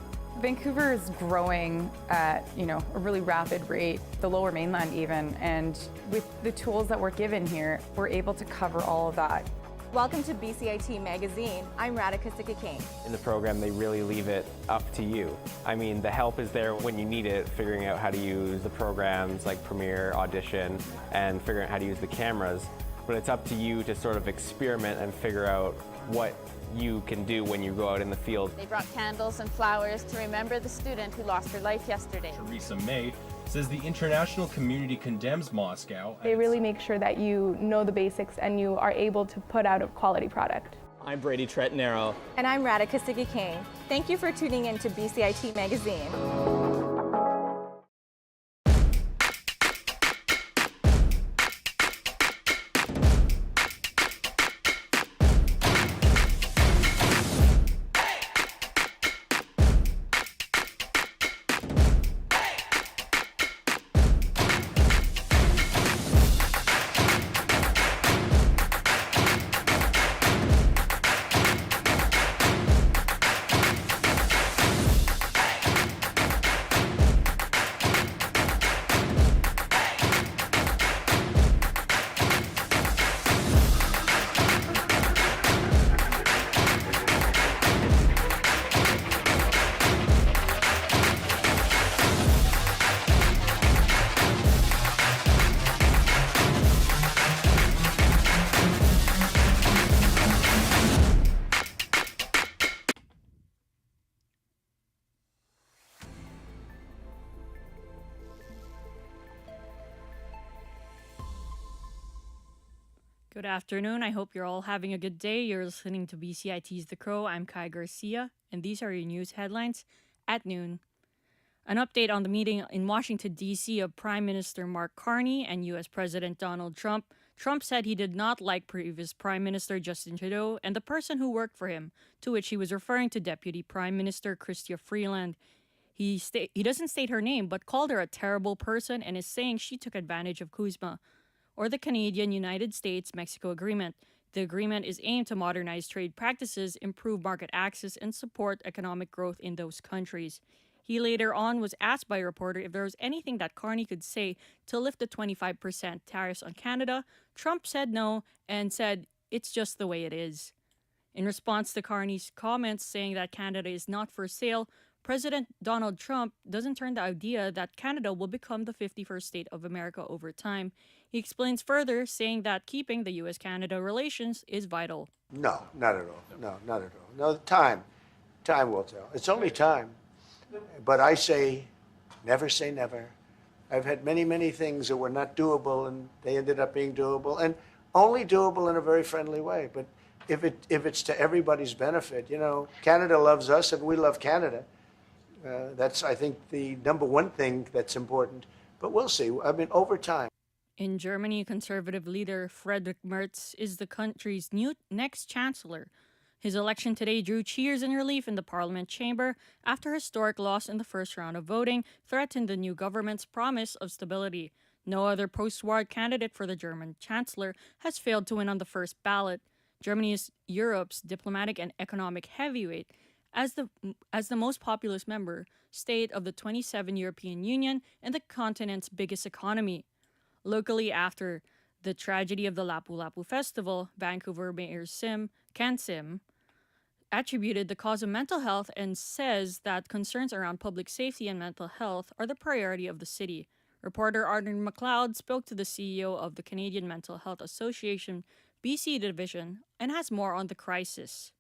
Vancouver is growing at a really rapid rate, the Lower Mainland even, and with the tools that we're given here, we're able to cover all of that. Welcome to BCIT Magazine. I'm Radhika Sikki-King. In the program, they really leave it up to you. I mean, the help is there when you need it, figuring out how to use the programs like Premiere, Audition, and figuring out how to use the cameras. But it's up to you to sort of experiment and figure out what you can do when you go out in the field. They brought candles and flowers to remember the student who lost her life yesterday. Theresa May says the international community condemns Moscow. They really make sure that you know the basics and you are able to put out a quality product. I'm Brady Tretnero. And I'm Radhika Sikki-King. Thank you for tuning in to BCIT Magazine. Good afternoon. I hope you're all having a good day. You're listening to BCIT's The Crow. I'm Kai Garcia, and these are your news headlines at noon. An update on the meeting in Washington, D.C. of Prime Minister Mark Carney and U.S. President Donald Trump. Trump said he did not like previous Prime Minister Justin Trudeau and the person who worked for him, to which he was referring to Deputy Prime Minister Chrystia Freeland. He doesn't state her name, but called her a terrible person and is saying she took advantage of CUSMA, or the Canadian-United States-Mexico Agreement. The agreement is aimed to modernize trade practices, improve market access, and support economic growth in those countries. He later on was asked by a reporter if there was anything that Carney could say to lift the 25% tariffs on Canada. Trump said no and said, "It's just the way it is." In response to Carney's comments saying that Canada is not for sale, President Donald Trump doesn't turn the idea that Canada will become the 51st state of America over time. He explains further, saying that keeping the U.S.-Canada relations is vital. No, not at all. No, not at all. No, time will tell. It's only time. But I say never. I've had many things that were not doable, and they ended up being doable, and only doable in a very friendly way. But if it's to everybody's benefit, Canada loves us and we love Canada. That's, I think, the number one thing that's important. But we'll see. I mean, over time. In Germany, conservative leader Friedrich Merz is the country's next chancellor. His election today drew cheers and relief in the parliament chamber after historic loss in the first round of voting threatened the new government's promise of stability. No other post-war candidate for the German chancellor has failed to win on the first ballot. Germany is Europe's diplomatic and economic heavyweight. As the most populous member state of the 27 European Union and the continent's biggest economy. Locally, after the tragedy of the Lapu-Lapu Festival, Vancouver Mayor Ken Sim attributed the cause of mental health and says that concerns around public safety and mental health are the priority of the city. Reporter Arden McLeod spoke to the CEO of the Canadian Mental Health Association BC Division and has more on the crisis.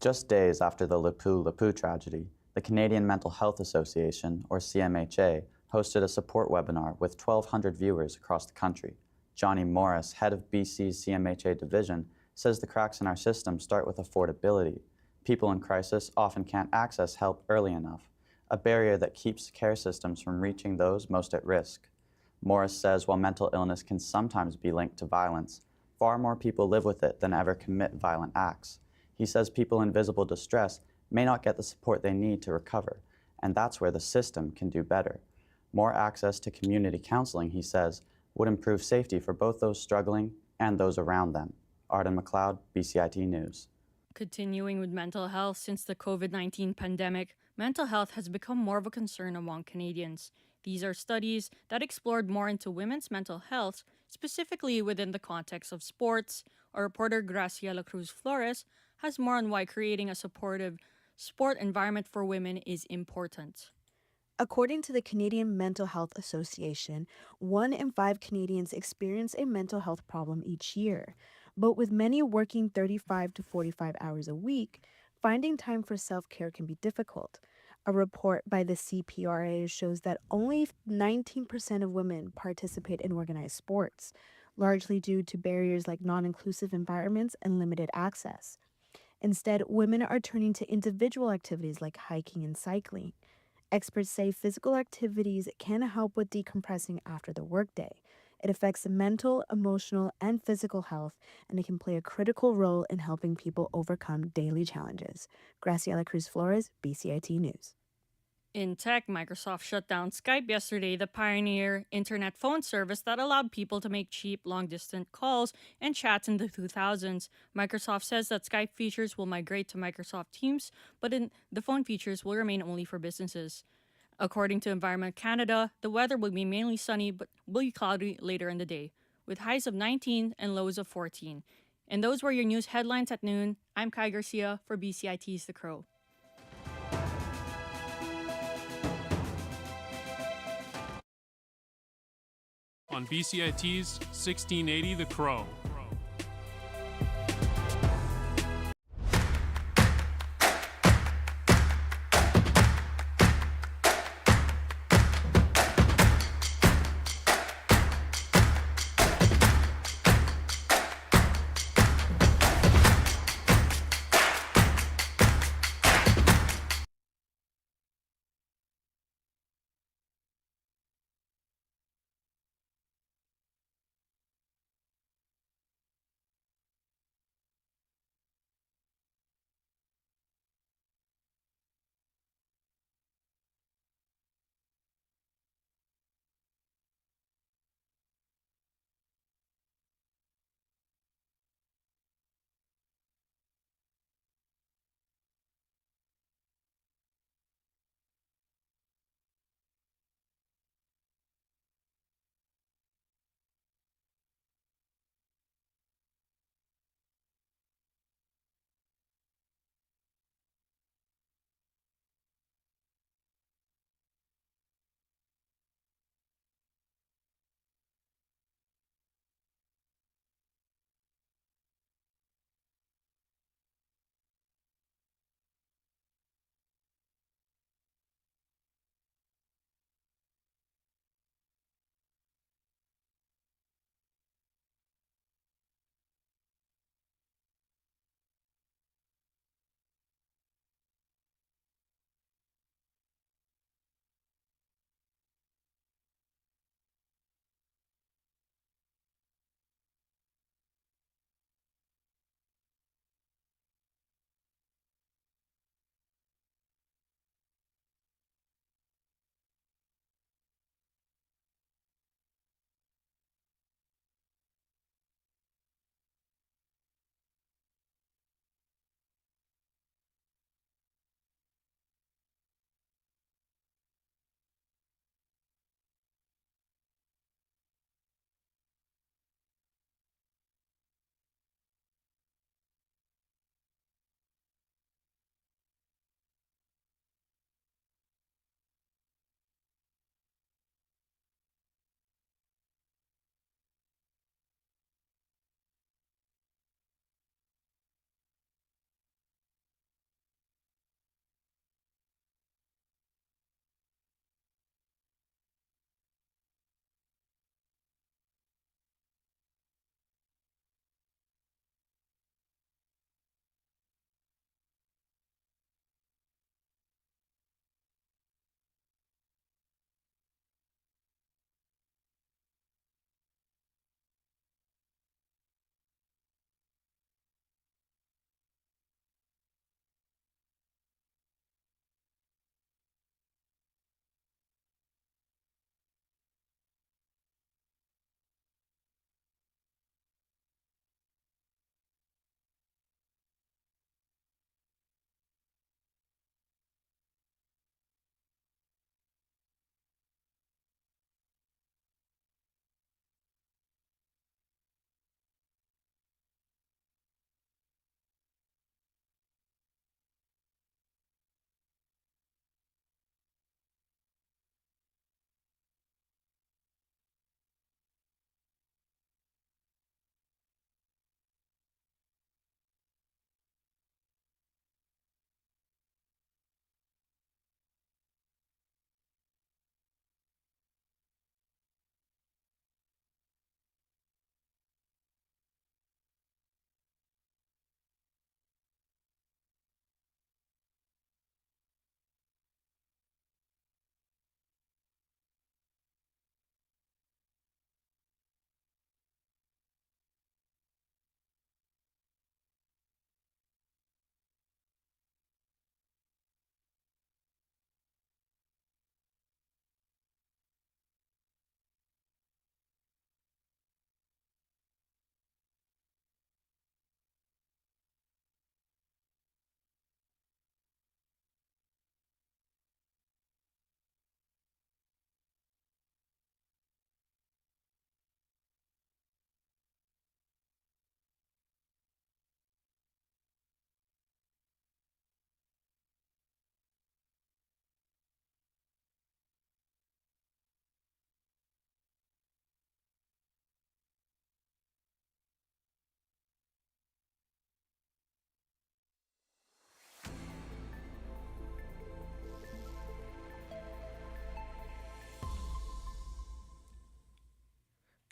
Just days after the Lapu-Lapu tragedy, the Canadian Mental Health Association, or CMHA, hosted a support webinar with 1,200 viewers across the country. Johnny Morris, head of BC's CMHA division, says the cracks in our system start with affordability. People in crisis often can't access help early enough, a barrier that keeps care systems from reaching those most at risk. Morris says while mental illness can sometimes be linked to violence, far more people live with it than ever commit violent acts. He says people in visible distress may not get the support they need to recover, and that's where the system can do better. More access to community counseling, he says, would improve safety for both those struggling and those around them. Arden McLeod, BCIT News. Continuing with mental health, since the COVID-19 pandemic, mental health has become more of a concern among Canadians. These are studies that explored more into women's mental health, specifically within the context of sports. Our reporter Graciela Cruz Flores has more on why creating a supportive sport environment for women is important. According to the Canadian Mental Health Association, 1 in 5 Canadians experience a mental health problem each year. But with many working 35 to 45 hours a week, finding time for self-care can be difficult. A report by the CPRA shows that only 19% of women participate in organized sports, largely due to barriers like non-inclusive environments and limited access. Instead, women are turning to individual activities like hiking and cycling. Experts say physical activities can help with decompressing after the workday. It affects mental, emotional, and physical health, and it can play a critical role in helping people overcome daily challenges. Graciela Cruz Flores, BCIT News. In tech, Microsoft shut down Skype yesterday, the pioneer internet phone service that allowed people to make cheap, long-distance calls and chats in the 2000s. Microsoft says that Skype features will migrate to Microsoft Teams, but the phone features will remain only for businesses. According to Environment Canada, the weather will be mainly sunny but will be cloudy later in the day, with highs of 19 and lows of 14. And those were your news headlines at noon. I'm Kai Garcia for BCIT's The Crow. On BCIT's 1680 The Crow.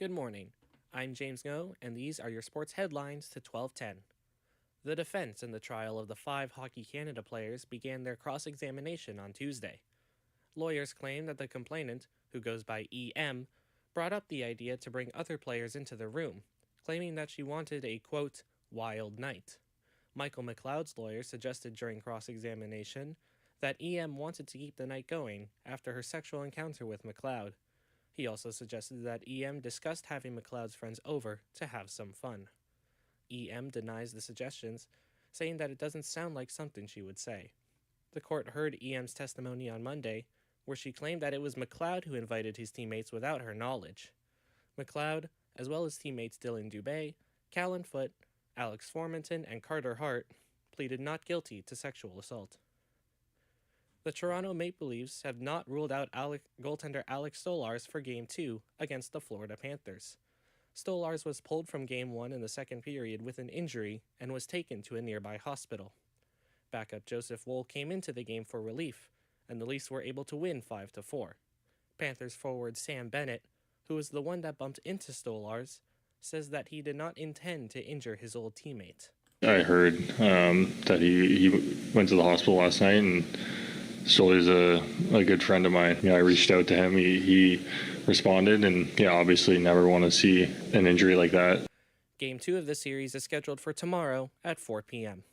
Good morning. I'm James Ngo, and these are your sports headlines to 12:10. The defense in the trial of the 5 Hockey Canada players began their cross-examination on Tuesday. Lawyers claim that the complainant, who goes by EM, brought up the idea to bring other players into the room, claiming that she wanted a, quote, wild night. Michael McLeod's lawyer suggested during cross-examination that EM wanted to keep the night going after her sexual encounter with McLeod. He also suggested that EM discussed having McLeod's friends over to have some fun. EM denies the suggestions, saying that it doesn't sound like something she would say. The court heard EM's testimony on Monday, where she claimed that it was McLeod who invited his teammates without her knowledge. McLeod, as well as teammates Dylan Dubé, Callan Foote, Alex Formanton, and Carter Hart, pleaded not guilty to sexual assault. The Toronto Maple Leafs have not ruled out goaltender Alex Stolarz for Game 2 against the Florida Panthers. Stolarz was pulled from Game 1 in the second period with an injury and was taken to a nearby hospital. Backup Joseph Woll came into the game for relief, and the Leafs were able to win 5-4. Panthers forward Sam Bennett, who was the one that bumped into Stolarz, says that he did not intend to injure his old teammate. I heard that he went to the hospital last night, and Stolar's a good friend of mine. I reached out to him. He responded, and obviously never want to see an injury like that. Game 2 of the series is scheduled for tomorrow at 4 p.m.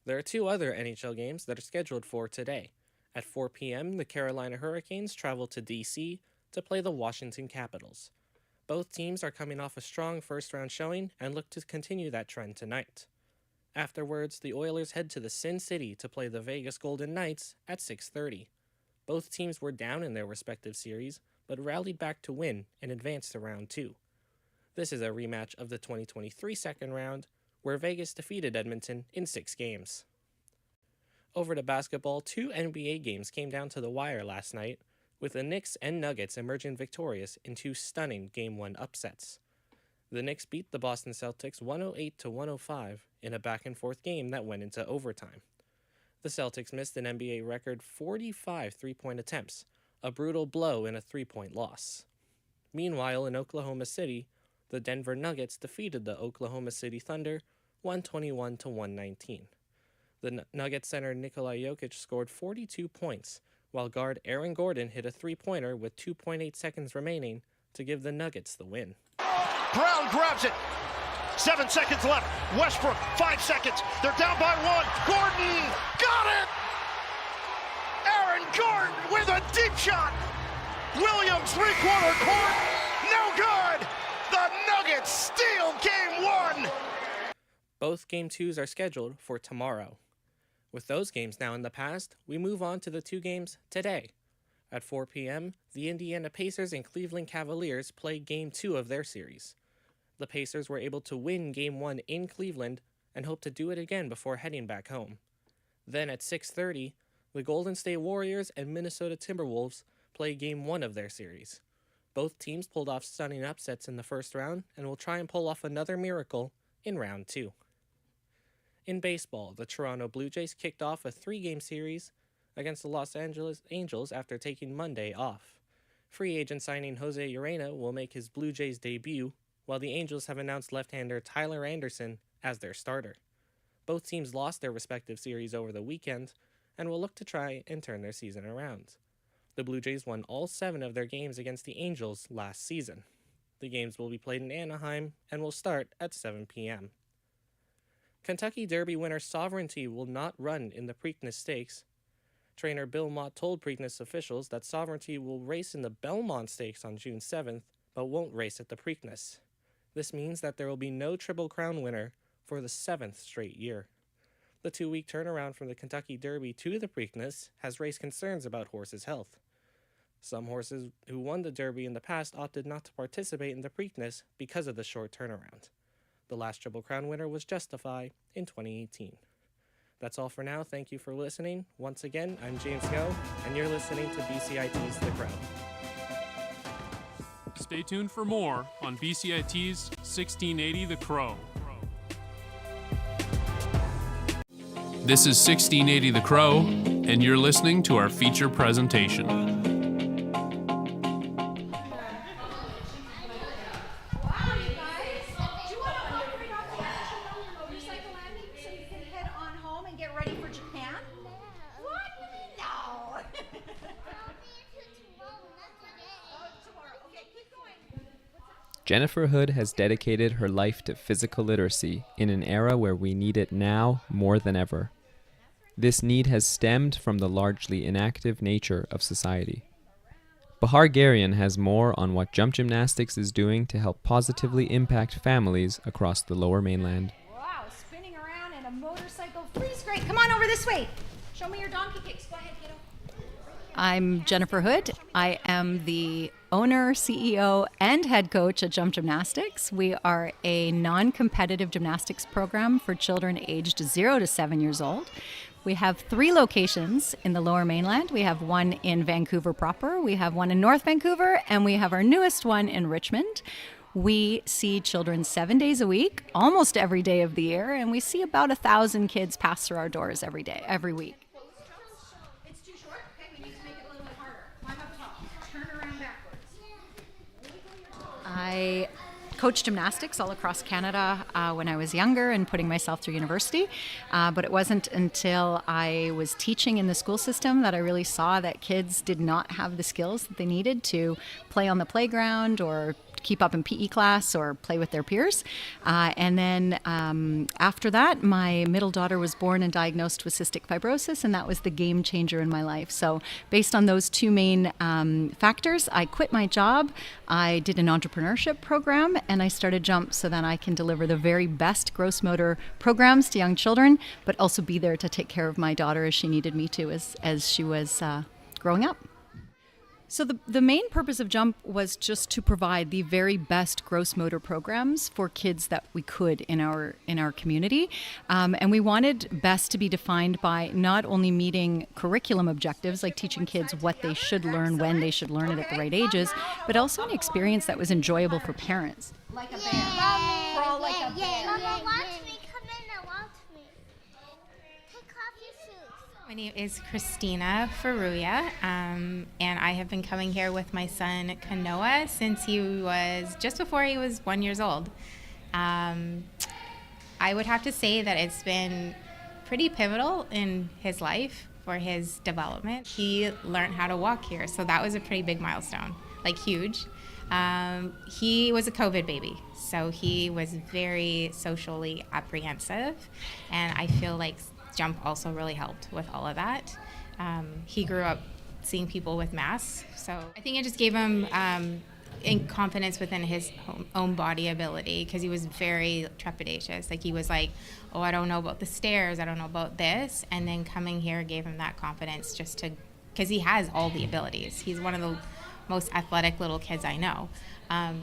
There are 2 other NHL games that are scheduled for today. At 4 p.m., the Carolina Hurricanes travel to D.C. to play the Washington Capitals. Both teams are coming off a strong first-round showing and look to continue that trend tonight. Afterwards, the Oilers head to the Sin City to play the Vegas Golden Knights at 6:30. Both teams were down in their respective series, but rallied back to win and advanced to round 2. This is a rematch of the 2023 second round, where Vegas defeated Edmonton in 6 games. Over to basketball, 2 NBA games came down to the wire last night, with the Knicks and Nuggets emerging victorious in 2 stunning Game 1 upsets. The Knicks beat the Boston Celtics 108-105 in a back-and-forth game that went into overtime. The Celtics missed an NBA record 45 three-point attempts, a brutal blow in a 3-point loss. Meanwhile, in Oklahoma City, the Denver Nuggets defeated the Oklahoma City Thunder 121-119. The Nuggets center Nikola Jokic scored 42 points, while guard Aaron Gordon hit a 3-pointer with 2.8 seconds remaining to give the Nuggets the win. Brown grabs it. 7 seconds left. Westbrook, 5 seconds. They're down by 1. Gordon got it! Aaron Gordon with a deep shot. Williams, 3-quarter court. No good. The Nuggets steal Game 1. Both Game 2s are scheduled for tomorrow. With those games now in the past, we move on to the 2 games today. At 4 p.m., the Indiana Pacers and Cleveland Cavaliers play Game 2 of their series. The Pacers were able to win Game 1 in Cleveland and hope to do it again before heading back home. Then at 6:30, the Golden State Warriors and Minnesota Timberwolves play Game 1 of their series. Both teams pulled off stunning upsets in the first round and will try and pull off another miracle in round 2. In baseball, the Toronto Blue Jays kicked off a 3-game series against the Los Angeles Angels after taking Monday off. Free agent signing Jose Urena will make his Blue Jays debut, while the Angels have announced left-hander Tyler Anderson as their starter. Both teams lost their respective series over the weekend and will look to try and turn their season around. The Blue Jays won all 7 of their games against the Angels last season. The games will be played in Anaheim and will start at 7 p.m. Kentucky Derby winner Sovereignty will not run in the Preakness Stakes. Trainer Bill Mott told Preakness officials that Sovereignty will race in the Belmont Stakes on June 7th, but won't race at the Preakness. This means that there will be no Triple Crown winner for the 7th straight year. The 2-week turnaround from the Kentucky Derby to the Preakness has raised concerns about horses' health. Some horses who won the Derby in the past opted not to participate in the Preakness because of the short turnaround. The last Triple Crown winner was Justify in 2018. That's all for now. Thank you for listening. Once again, I'm James Ngo, and you're listening to BCIT's The Crow. Stay tuned for more on BCIT's 1680 The Crow. This is 1680 The Crow, and you're listening to our feature presentation. Jennifer Hood has dedicated her life to physical literacy in an era where we need it now more than ever. This need has stemmed from the largely inactive nature of society. Bahar Garian has more on what jump gymnastics is doing to help positively impact families across the Lower Mainland. Wow, spinning around in a motorcycle freeze grate. Come on over this way. Show me your donkey kicks. Go ahead, kiddo. I'm Jennifer Hood. I am the owner, CEO, and head coach at Jump Gymnastics. We are a non-competitive gymnastics program for children aged 0 to 7 years old. We have 3 locations in the Lower Mainland. We have one in Vancouver proper, we have one in North Vancouver, and we have our newest one in Richmond. We see children 7 days a week, almost every day of the year, and we see about 1,000 kids pass through our doors every day, every week. It's too short. Okay, we need to make it a little bit harder. Climb up top. Turn around backwards. I coached gymnastics all across Canada when I was younger and putting myself through university. But it wasn't until I was teaching in the school system that I really saw that kids did not have the skills that they needed to play on the playground or keep up in PE class or play with their peers. And then after that, my middle daughter was born and diagnosed with cystic fibrosis, and that was the game changer in my life. So based on those 2 main factors, I quit my job, I did an entrepreneurship program, and I started Jump so that I can deliver the very best gross motor programs to young children, but also be there to take care of my daughter as she needed me to as she was growing up. So the main purpose of Jump was just to provide the very best gross motor programs for kids that we could in our community. And we wanted best to be defined by not only meeting curriculum objectives, like teaching kids what they should learn, when they should learn it at the right ages, but also an experience that was enjoyable for parents. Like a bear. Crawl like a bear. Mama, watch me. Come in and watch me. Take off your shoes. My name is Christina Faruya, and I have been coming here with my son Kanoa since he was just before he was 1 year old. I would have to say that it's been pretty pivotal in his life for his development. He learned how to walk here, so that was a pretty big milestone, like huge. He was a COVID baby, so he was very socially apprehensive, and I feel like Jump also really helped with all of that. He grew up seeing people with masks, so I think it just gave him confidence within his own body ability, because he was very trepidatious. Like, he was like, oh, I don't know about the stairs, I don't know about this, and then coming here gave him that confidence just to, because he has all the abilities. He's one of the most athletic little kids I know.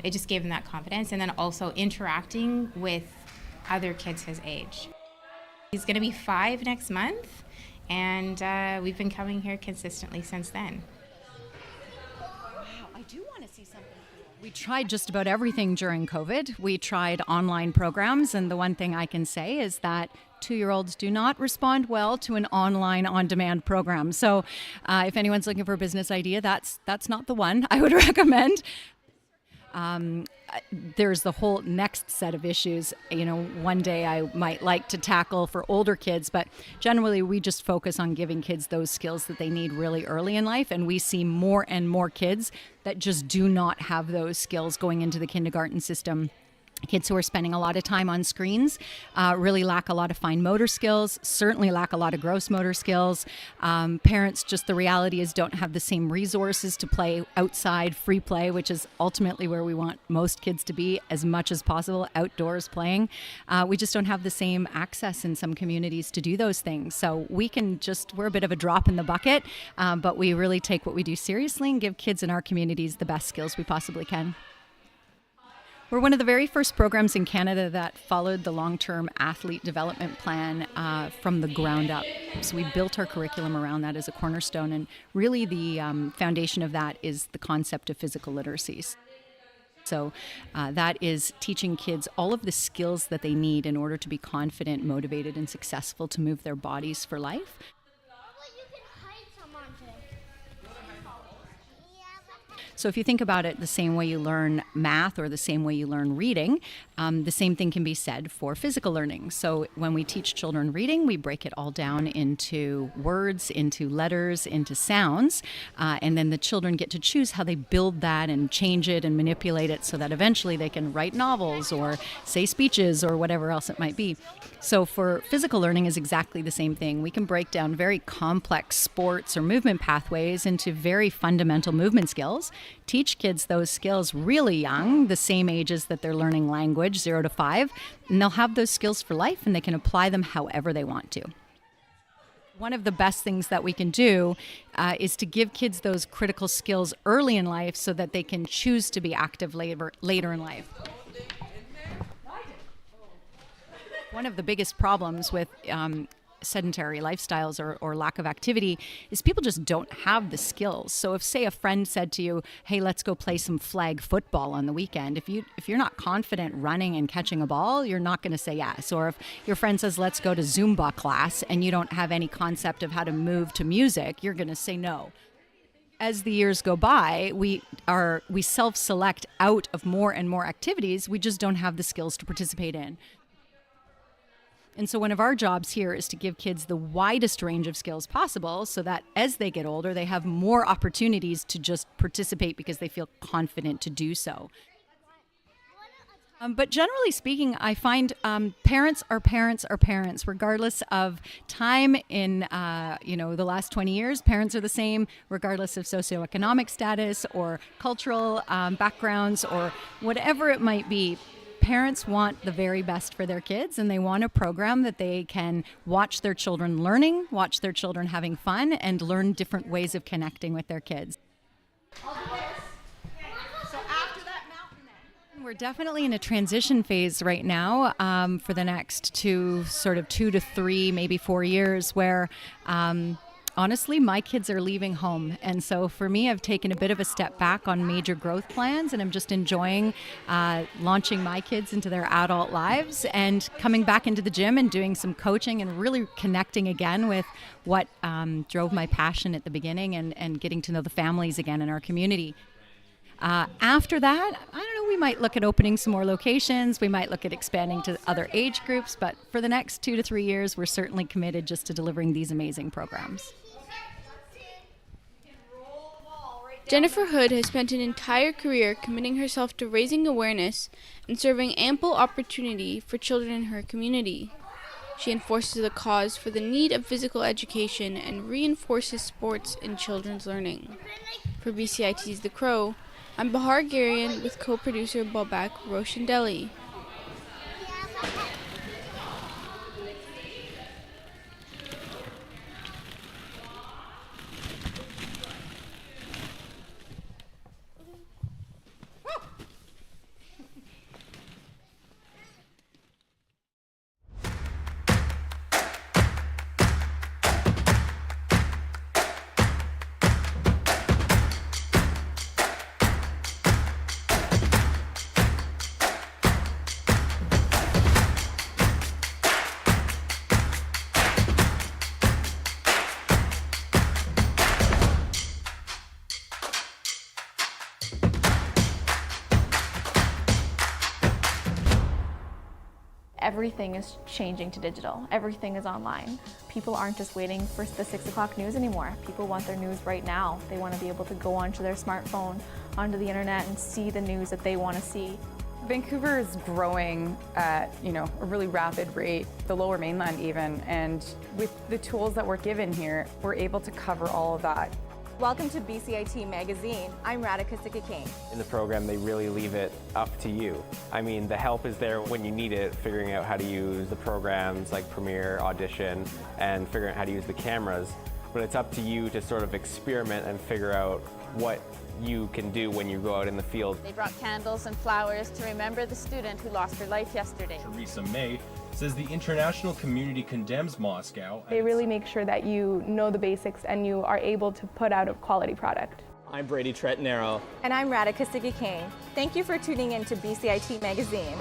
It just gave him that confidence, and then also interacting with other kids his age. He's going to be 5 next month, and we've been coming here consistently since then. Wow, I do want to see something. We tried just about everything during COVID. We tried online programs, and the one thing I can say is that 2-year-olds do not respond well to an online on-demand program. So if anyone's looking for a business idea, that's not the one I would recommend. There's the whole next set of issues, one day I might like to tackle for older kids, but generally we just focus on giving kids those skills that they need really early in life, and we see more and more kids that just do not have those skills going into the kindergarten system. Kids who are spending a lot of time on screens really lack a lot of fine motor skills, certainly lack a lot of gross motor skills. Parents, just the reality is, don't have the same resources to play outside, free play, which is ultimately where we want most kids to be as much as possible, outdoors playing. We just don't have the same access in some communities to do those things. So we're a bit of a drop in the bucket, but we really take what we do seriously and give kids in our communities the best skills we possibly can. We're one of the very first programs in Canada that followed the long-term athlete development plan from the ground up. So we built our curriculum around that as a cornerstone, and really the foundation of that is the concept of physical literacies. So that is teaching kids all of the skills that they need in order to be confident, motivated, and successful to move their bodies for life. So if you think about it the same way you learn math or the same way you learn reading, the same thing can be said for physical learning. So when we teach children reading, we break it all down into words, into letters, into sounds, and then the children get to choose how they build that and change it and manipulate it so that eventually they can write novels or say speeches or whatever else it might be. So for physical learning is exactly the same thing. We can break down very complex sports or movement pathways into very fundamental movement skills, teach kids those skills really young, the same ages that they're learning language, 0 to 5, and they'll have those skills for life and they can apply them however they want to. One of the best things that we can do is to give kids those critical skills early in life so that they can choose to be active later in life. One of the biggest problems with sedentary lifestyles or lack of activity is people just don't have the skills. So if, say, a friend said to you, hey, let's go play some flag football on the weekend, if you're not confident running and catching a ball, you're not going to say yes. Or if your friend says, let's go to Zumba class, and you don't have any concept of how to move to music, you're going to say no. As the years go by, we self-select out of more and more activities we just don't have the skills to participate in. And so one of our jobs here is to give kids the widest range of skills possible so that as they get older, they have more opportunities to just participate because they feel confident to do so. But generally speaking, I find parents are parents, regardless of time in the last 20 years. Parents are the same, regardless of socioeconomic status or cultural backgrounds or whatever it might be. Parents want the very best for their kids, and they want a program that they can watch their children learning, watch their children having fun, and learn different ways of connecting with their kids. We're definitely in a transition phase right now for the next 2 to 3, maybe 4 years where honestly, my kids are leaving home. And so for me, I've taken a bit of a step back on major growth plans, and I'm just enjoying launching my kids into their adult lives and coming back into the gym and doing some coaching and really connecting again with what drove my passion at the beginning and getting to know the families again in our community. After that, I don't know, we might look at opening some more locations. We might look at expanding to other age groups. But for the next 2 to 3 years, we're certainly committed just to delivering these amazing programs. Jennifer Hood has spent an entire career committing herself to raising awareness and serving ample opportunity for children in her community. She enforces the cause for the need of physical education and reinforces sports in children's learning. For BCIT's The Crow, I'm Bahar Garian with co-producer Babak Roshandeli. Everything is changing to digital. Everything is online. People aren't just waiting for the 6 o'clock news anymore. People want their news right now. They want to be able to go onto their smartphone, onto the internet, and see the news that they want to see. Vancouver is growing at a really rapid rate, the Lower Mainland even, and with the tools that we're given here, we're able to cover all of that. Welcome to BCIT Magazine. I'm Radhika Sikki-King. In the program, they really leave it up to you. I mean, the help is there when you need it, figuring out how to use the programs like Premiere, Audition, and figuring out how to use the cameras. But it's up to you to sort of experiment and figure out what you can do when you go out in the field. They brought candles and flowers to remember the student who lost her life yesterday. Theresa May says the international community condemns Moscow. They really make sure that you know the basics and you are able to put out a quality product. I'm Brady Tretnero. And I'm Radhika Sikki-King. Thank you for tuning in to BCIT Magazine.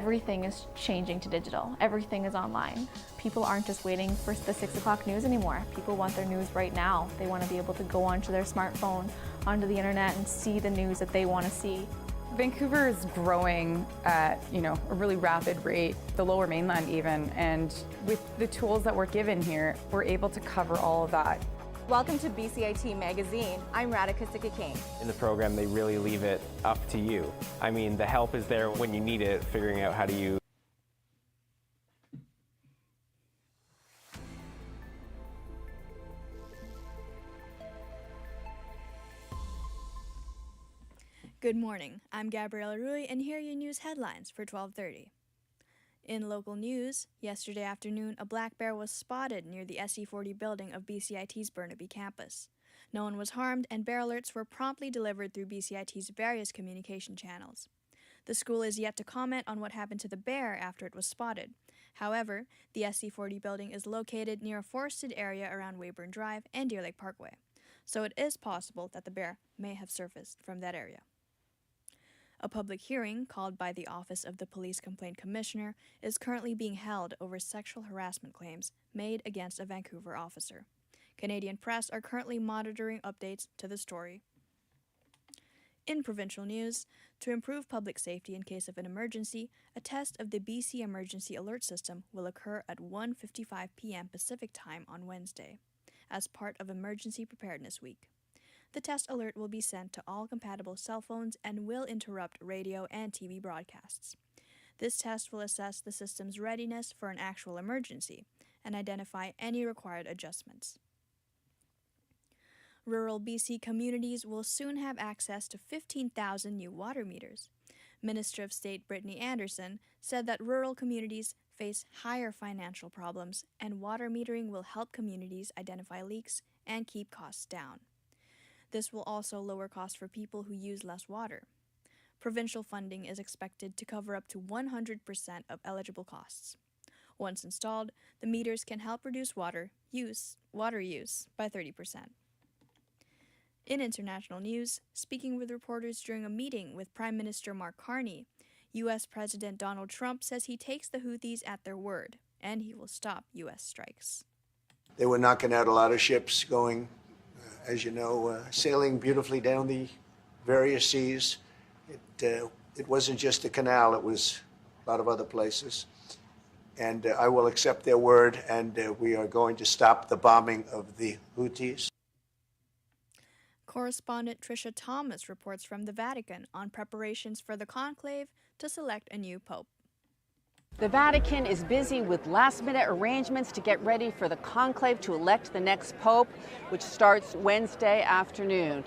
Everything is changing to digital. Everything is online. People aren't just waiting for the 6 o'clock news anymore. People want their news right now. They want to be able to go onto their smartphone, onto the internet, and see the news that they want to see. Vancouver is growing at, a really rapid rate, the Lower Mainland even, and with the tools that we're given here, we're able to cover all of that. Welcome to BCIT Magazine. I'm Radhika Sikka-King. In the program, they really leave it up to you. I mean, the help is there when you need it, figuring out how to use. Good morning. I'm Gabriella Rui, and here are your news headlines for 12:30. In local news, yesterday afternoon, a black bear was spotted near the SE40 building of BCIT's Burnaby Campus. No one was harmed, and bear alerts were promptly delivered through BCIT's various communication channels. The school is yet to comment on what happened to the bear after it was spotted. However, the SE40 building is located near a forested area around Weyburn Drive and Deer Lake Parkway, so it is possible that the bear may have surfaced from that area. A public hearing, called by the Office of the Police Complaint Commissioner, is currently being held over sexual harassment claims made against a Vancouver officer. Canadian press are currently monitoring updates to the story. In provincial news, to improve public safety in case of an emergency, a test of the BC Emergency Alert System will occur at 1:55 p.m. Pacific Time on Wednesday, as part of Emergency Preparedness Week. The test alert will be sent to all compatible cell phones and will interrupt radio and TV broadcasts. This test will assess the system's readiness for an actual emergency and identify any required adjustments. Rural BC communities will soon have access to 15,000 new water meters. Minister of State Brittany Anderson said that rural communities face higher financial problems, and water metering will help communities identify leaks and keep costs down. This will also lower costs for people who use less water. Provincial funding is expected to cover up to 100% of eligible costs. Once installed, the meters can help reduce water use by 30%. In international news, speaking with reporters during a meeting with Prime Minister Mark Carney, U.S. President Donald Trump says he takes the Houthis at their word, and he will stop U.S. strikes. They were knocking out a lot of ships going, as you know, sailing beautifully down the various seas. It wasn't just the canal, it was a lot of other places. And I will accept their word, and we are going to stop the bombing of the Houthis. Correspondent Tricia Thomas reports from the Vatican on preparations for the conclave to select a new pope. The Vatican is busy with last-minute arrangements to get ready for the conclave to elect the next pope, which starts Wednesday afternoon.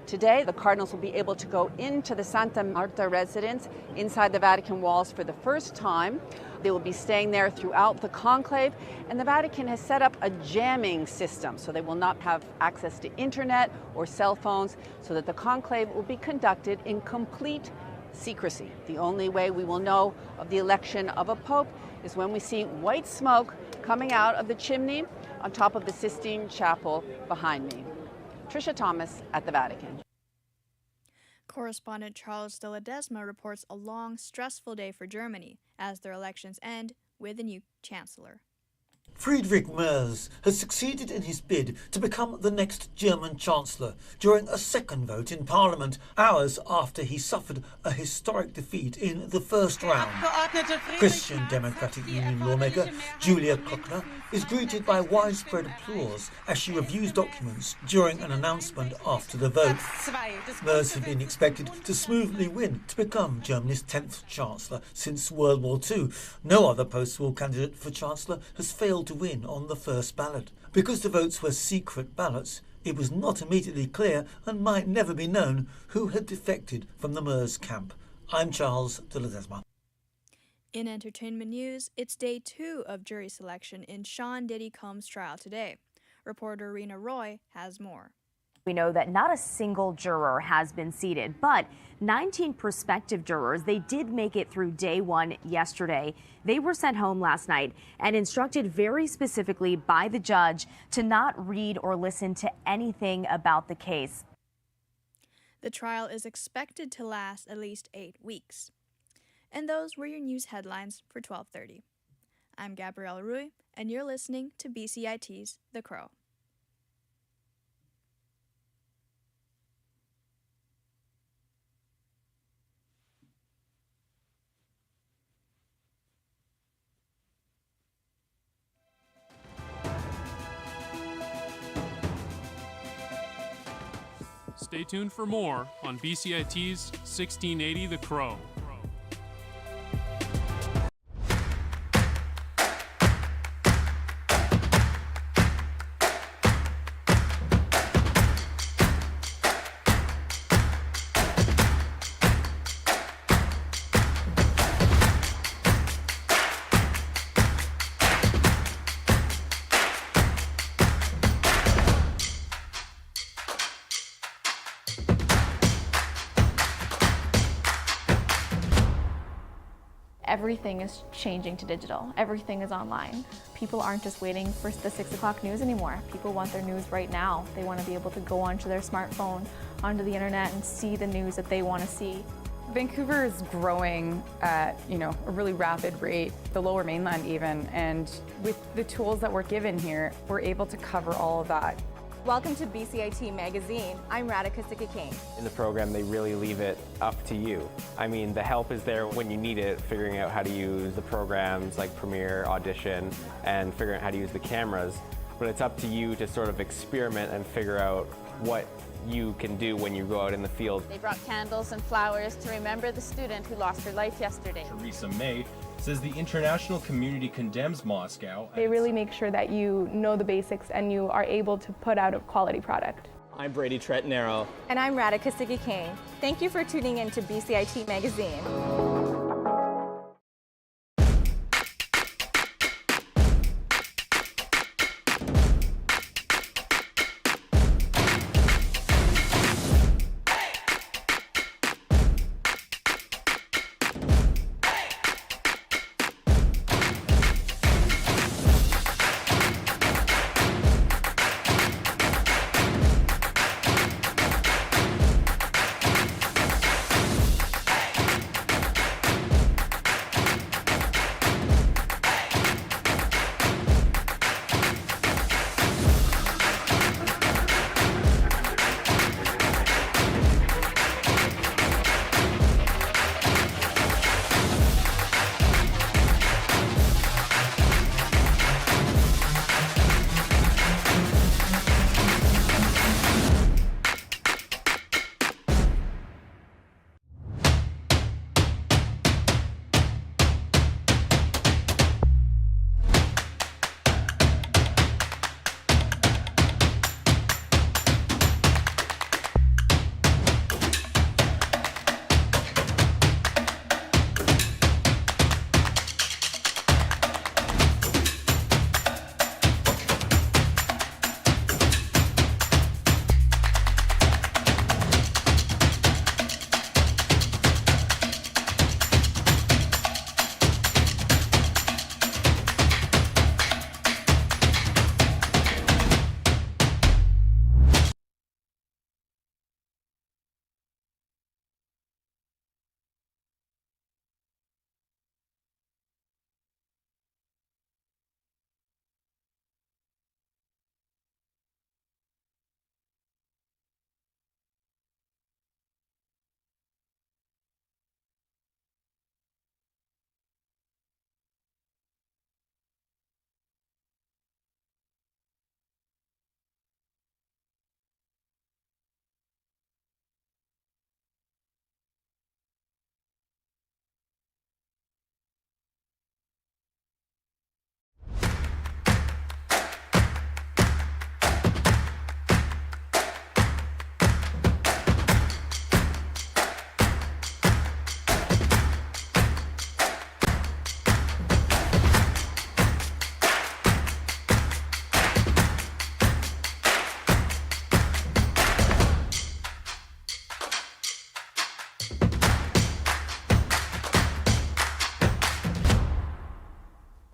Today, the cardinals will be able to go into the Santa Marta residence inside the Vatican walls for the first time. They will be staying there throughout the conclave, and the Vatican has set up a jamming system, so they will not have access to internet or cell phones, so that the conclave will be conducted in complete secrecy. The only way we will know of the election of a pope is when we see white smoke coming out of the chimney on top of the Sistine Chapel behind me. Tricia Thomas at the Vatican. Correspondent Charles de Ledesma reports a long, stressful day for Germany as their elections end with a new chancellor. Friedrich Merz has succeeded in his bid to become the next German Chancellor during a second vote in Parliament, hours after he suffered a historic defeat in the first round. Christian Democratic Union lawmaker Julia Klöckner is greeted by widespread applause as she reviews documents during an announcement after the vote. Merz had been expected to smoothly win to become Germany's 10th Chancellor since World War II. No other post-war candidate for Chancellor has failed to win on the first ballot. Because the votes were secret ballots, it was not immediately clear and might never be known who had defected from the Merz camp. I'm Charles de Ledesma. In entertainment news, it's day 2 of jury selection in Sean Diddy Combs' trial today. Reporter Rena Roy has more. We know that not a single juror has been seated, but 19 prospective jurors, they did make it through day 1 yesterday. They were sent home last night and instructed very specifically by the judge to not read or listen to anything about the case. The trial is expected to last at least 8 weeks. And those were your news headlines for 12:30. I'm Gabrielle Rui, and you're listening to BCIT's The Crow. Stay tuned for more on BCIT's 1680 The Crow. Everything is changing to digital. Everything is online. People aren't just waiting for the 6 o'clock news anymore. People want their news right now. They want to be able to go onto their smartphone, onto the internet, and see the news that they want to see. Vancouver is growing at a really rapid rate, the Lower Mainland even, and with the tools that we're given here, we're able to cover all of that. Welcome to BCIT Magazine. I'm Radhika Sikki-King. In the program, they really leave it up to you. I mean, the help is there when you need it, figuring out how to use the programs like Premiere, Audition, and figuring out how to use the cameras. But it's up to you to sort of experiment and figure out what you can do when you go out in the field. They brought candles and flowers to remember the student who lost her life yesterday. Theresa May says the international community condemns Moscow. They really make sure that you know the basics and you are able to put out a quality product. I'm Brady Tretnero. And I'm Radhika Sikki-King. Thank you for tuning in to BCIT Magazine.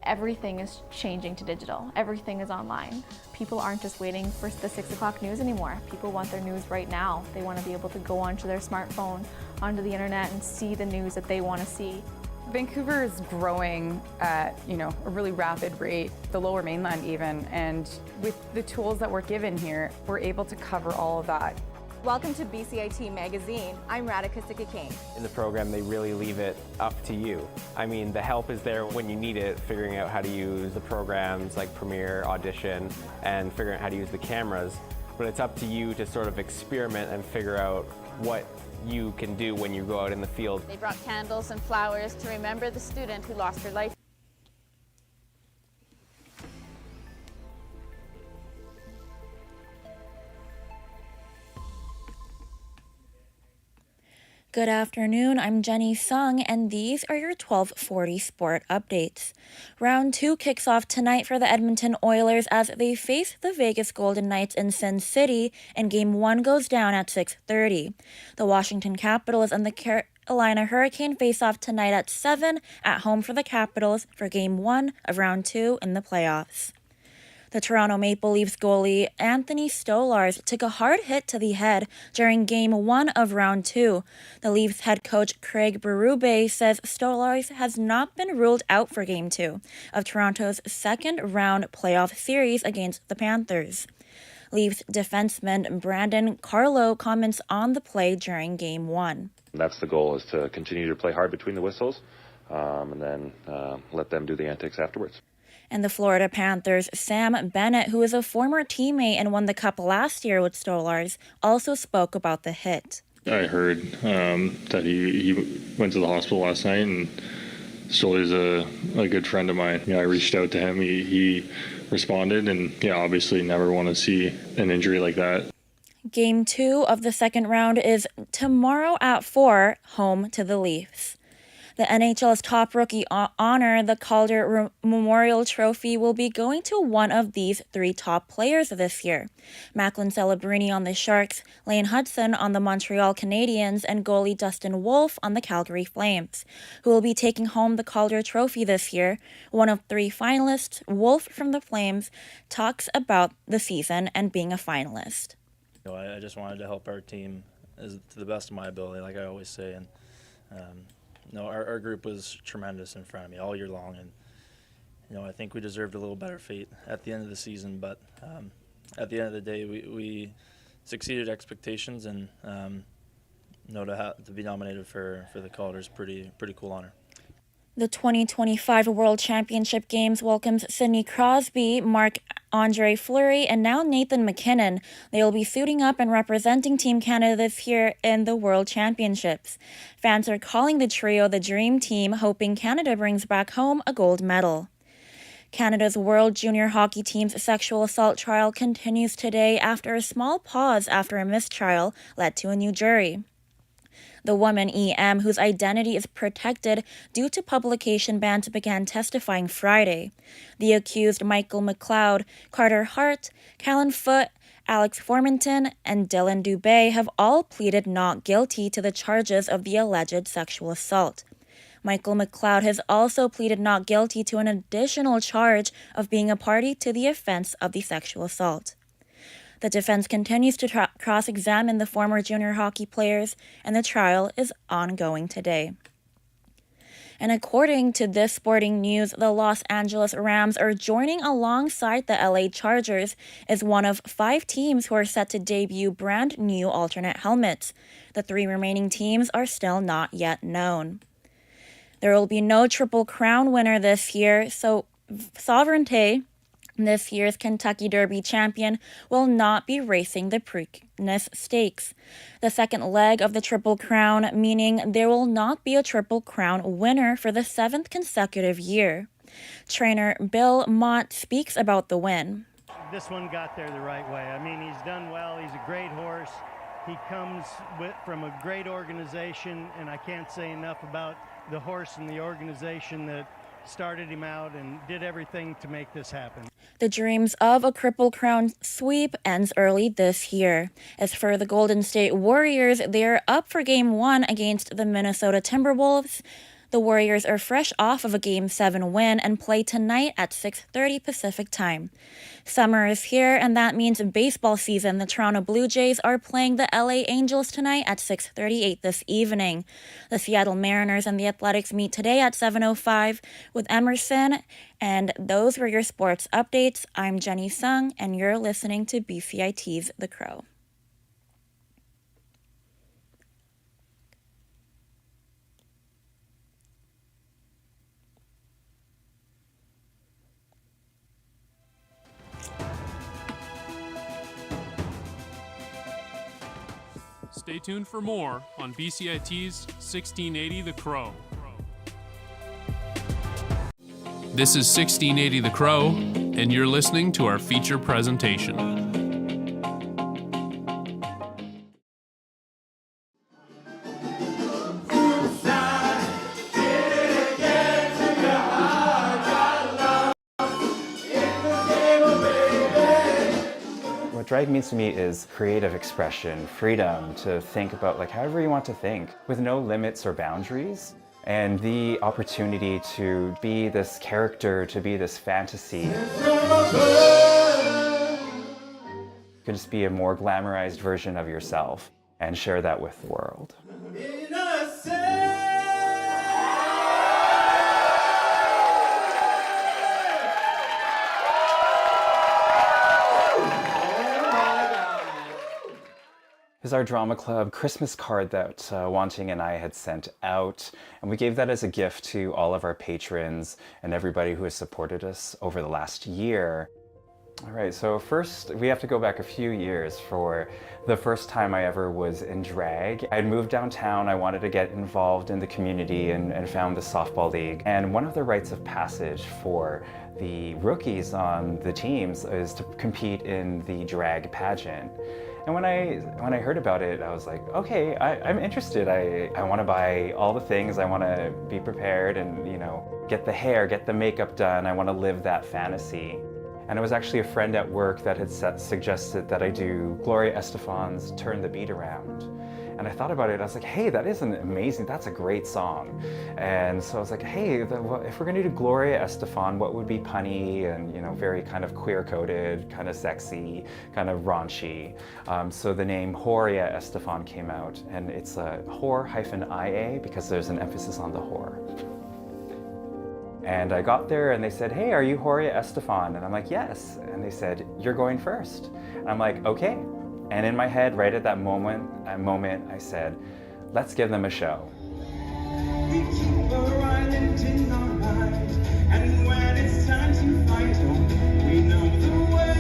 Everything is changing to digital. Everything is online. People aren't just waiting for the 6 o'clock news anymore. People want their news right now. They want to be able to go onto their smartphone, onto the internet, and see the news that they want to see. Vancouver is growing at, a really rapid rate, the Lower Mainland even, and with the tools that we're given here, we're able to cover all of that. Welcome to BCIT Magazine. I'm Radhika Sikakane. In the program, they really leave it up to you. I mean, the help is there when you need it, figuring out how to use the programs like Premiere, Audition, and figuring out how to use the cameras. But it's up to you to sort of experiment and figure out what you can do when you go out in the field. They brought candles and flowers to remember the student who lost her life. Good afternoon, I'm Jenny Sung, and these are your 1240 sport updates. Round 2 kicks off tonight for the Edmonton Oilers as they face the Vegas Golden Knights in Sin City, and Game 1 goes down at 6:30. The Washington Capitals and the Carolina Hurricane face off tonight at 7 at home for the Capitals for Game 1 of Round 2 in the playoffs. The Toronto Maple Leafs goalie Anthony Stolarz took a hard hit to the head during Game 1 of Round 2. The Leafs head coach Craig Berube says Stolarz has not been ruled out for Game 2 of Toronto's second-round playoff series against the Panthers. Leafs defenseman Brandon Carlo comments on the play during Game 1. That's the goal, is to continue to play hard between the whistles and then let them do the antics afterwards. And the Florida Panthers' Sam Bennett, who is a former teammate and won the Cup last year with Stolarz, also spoke about the hit. I heard that he went to the hospital last night, and Stolarz is a good friend of mine. I reached out to him. He responded, and obviously never want to see an injury like that. Game 2 of the second round is tomorrow at 4, home to the Leafs. The NHL's top rookie honor, the Calder Memorial Trophy, will be going to one of these 3 top players this year. Macklin Celebrini on the Sharks, Lane Hudson on the Montreal Canadiens, and goalie Dustin Wolf on the Calgary Flames, who will be taking home the Calder Trophy this year. One of 3 finalists, Wolf from the Flames, talks about the season and being a finalist. I just wanted to help our team to the best of my ability, like I always say, and our group was tremendous in front of me all year long, and I think we deserved a little better fate at the end of the season. But at the end of the day, we succeeded expectations, and to be nominated for the Calder is pretty cool honor. The 2025 World Championship Games welcomes Sidney Crosby, Marc-Andre Fleury, and now Nathan McKinnon. They will be suiting up and representing Team Canada this year in the World Championships. Fans are calling the trio the Dream Team, hoping Canada brings back home a gold medal. Canada's World Junior Hockey Team's sexual assault trial continues today after a small pause after a mistrial led to a new jury. The woman, E.M., whose identity is protected due to publication bans, began testifying Friday. The accused Michael McLeod, Carter Hart, Callan Foote, Alex Formanton, and Dylan Dubé have all pleaded not guilty to the charges of the alleged sexual assault. Michael McLeod has also pleaded not guilty to an additional charge of being a party to the offense of the sexual assault. The defense continues to cross-examine the former junior hockey players, and the trial is ongoing today. And according to This Sporting News, the Los Angeles Rams are joining alongside the LA Chargers as one of 5 teams who are set to debut brand new alternate helmets. The 3 remaining teams are still not yet known. There will be no Triple Crown winner this year, so Sovereignty, this year's Kentucky Derby champion, will not be racing the Preakness Stakes, the second leg of the Triple Crown, meaning there will not be a Triple Crown winner for the 7th consecutive year. Trainer Bill Mott speaks about the win. This one got there the right way. I mean, he's done well. He's a great horse. He comes from a great organization, and I can't say enough about the horse and the organization that started him out and did everything to make this happen. The dreams of a Triple Crown sweep ends early this year. As for the Golden State Warriors, they are up for Game 1 against the Minnesota Timberwolves. The Warriors are fresh off of a Game 7 win and play tonight at 6:30 Pacific Time. Summer is here, and that means in baseball season, the Toronto Blue Jays are playing the LA Angels tonight at 6:38 this evening. The Seattle Mariners and the Athletics meet today at 7:05 with Emerson. And those were your sports updates. I'm Jenny Sung, and you're listening to BCIT's The Crow. Stay tuned for more on BCIT's 1680 The Crow. This is 1680 The Crow, and you're listening to our feature presentation. What drag means to me is creative expression, freedom to think about however you want to think, with no limits or boundaries, and the opportunity to be this character, to be this fantasy. You can just be a more glamorized version of yourself and share that with the world. Is our drama club Christmas card that Wanting and I had sent out, and we gave that as a gift to all of our patrons and everybody who has supported us over the last year. All right, so first we have to go back a few years for the first time I ever was in drag. I had moved downtown, I wanted to get involved in the community and found the softball league. And one of the rites of passage for the rookies on the teams is to compete in the drag pageant. And when I heard about it, I was like, okay, I'm interested. I want to buy all the things. I want to be prepared and, get the hair, get the makeup done. I want to live that fantasy. And it was actually a friend at work that had suggested that I do Gloria Estefan's Turn the Beat Around. And I thought about it, I was like, hey, that is amazing, that's a great song. And so I was like, hey, if we're gonna do Gloria Estefan, what would be punny and very kind of queer-coded, kind of sexy, kind of raunchy. So the name Horia Estefan came out, and it's a whore-IA because there's an emphasis on the whore. And I got there and they said, hey, are you Horia Estefan? And I'm like, yes. And they said, you're going first. And I'm like, okay. And in my head, right at that moment, I said, let's give them a show. We keep a island in our mind, and when it's time to fight on, we know the way.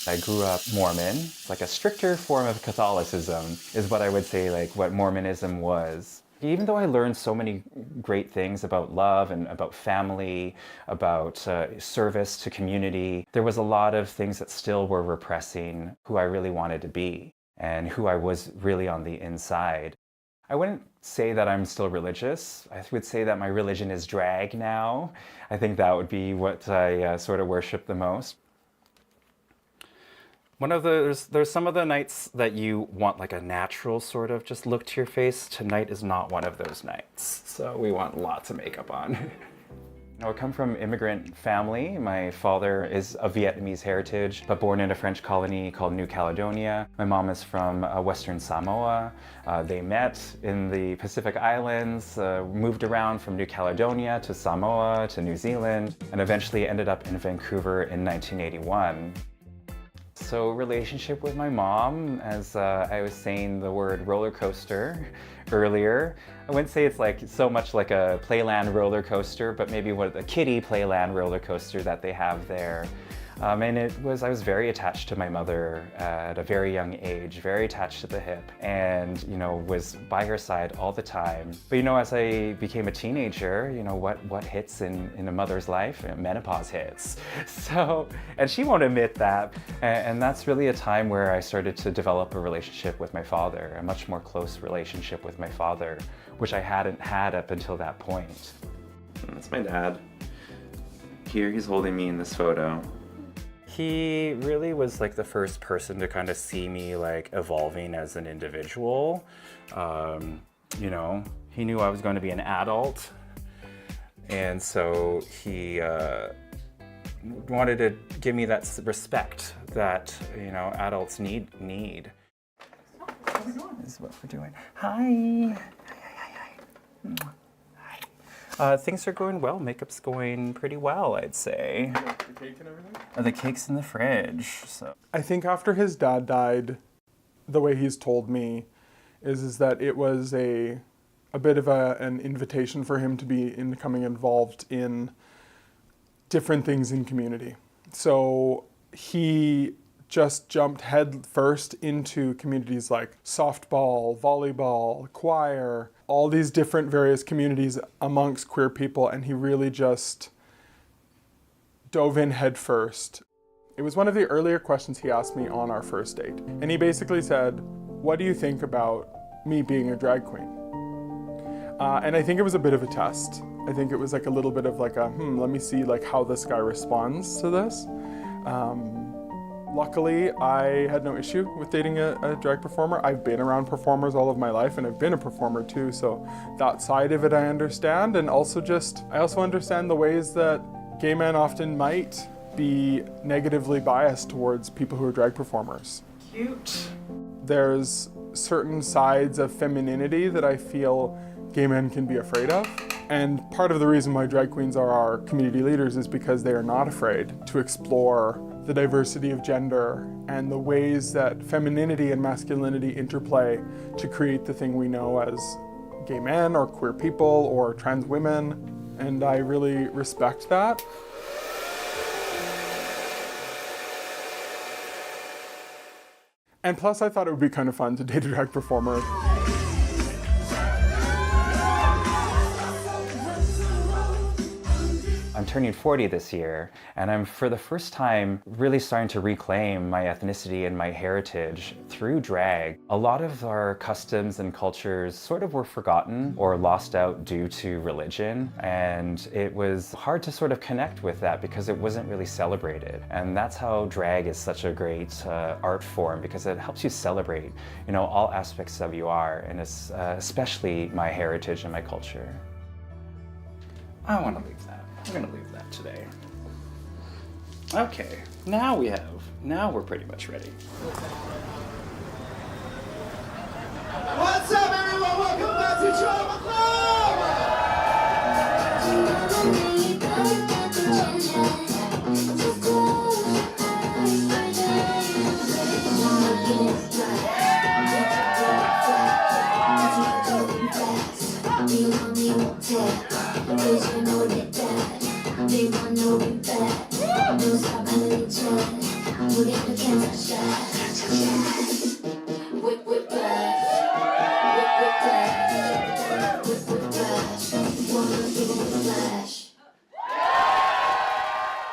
I grew up Mormon. It's like a stricter form of Catholicism is what I would say, what Mormonism was. Even though I learned so many great things about love and about family, about service to community, there was a lot of things that still were repressing who I really wanted to be and who I was really on the inside. I wouldn't say that I'm still religious. I would say that my religion is drag now. I think that would be what I sort of worship the most. There's some of the nights that you want a natural sort of just look to your face. Tonight is not one of those nights. So we want lots of makeup on. I come from an immigrant family. My father is of Vietnamese heritage, but born in a French colony called New Caledonia. My mom is from Western Samoa. They met in the Pacific Islands, moved around from New Caledonia to Samoa to New Zealand, and eventually ended up in Vancouver in 1981. So relationship with my mom, as I was saying the word roller coaster earlier. I wouldn't say it's so much like a Playland roller coaster, but maybe a kiddie Playland roller coaster that they have there. And I was very attached to my mother at a very young age, very attached to the hip, and was by her side all the time. But as I became a teenager, what hits in a mother's life? Menopause hits. So, and she won't admit that. And that's really a time where I started to develop a relationship with my father, a much more close relationship with my father, which I hadn't had up until that point. That's my dad. Here he's holding me in this photo. He really was like the first person to kind of see me like evolving as an individual. You know, he knew I was going to be an adult, and so he wanted to give me that respect that, you know, adults need. This is what we're doing. Hi. Things are going well. Makeup's going pretty well, I'd say. The cake and everything? The cake's in the fridge. So I think after his dad died, the way he's told me is that it was a bit of an invitation for him to be becoming involved in different things in community. So he just jumped head first into communities like softball, volleyball, choir, all these different various communities amongst queer people, and he really just dove in head first. It was one of the earlier questions he asked me on our first date, and he basically said, "What do you think about me being a drag queen?" And I think it was a bit of a test. I think it was like a little bit of like a, let me see like how this guy responds to this. Luckily, I had no issue with dating a drag performer. I've been around performers all of my life, and I've been a performer too, so that side of it I understand. And also I also understand the ways that gay men often might be negatively biased towards people who are drag performers. Cute. There's certain sides of femininity that I feel gay men can be afraid of. And part of the reason why drag queens are our community leaders is because they are not afraid to explore the diversity of gender and the ways that femininity and masculinity interplay to create the thing we know as gay men or queer people or trans women. And I really respect that. And plus I thought it would be kind of fun to date a drag performer. I'm turning 40 this year, and I'm for the first time really starting to reclaim my ethnicity and my heritage through drag. A lot of our customs and cultures sort of were forgotten or lost out due to religion, and it was hard to sort of connect with that because it wasn't really celebrated. And that's how drag is such a great art form, because it helps you celebrate, you know, all aspects of who you are, and especially my heritage and my culture. I want to leave that. We're gonna leave that today. Okay, now we're pretty much ready. What's up, everyone? Welcome back to Drama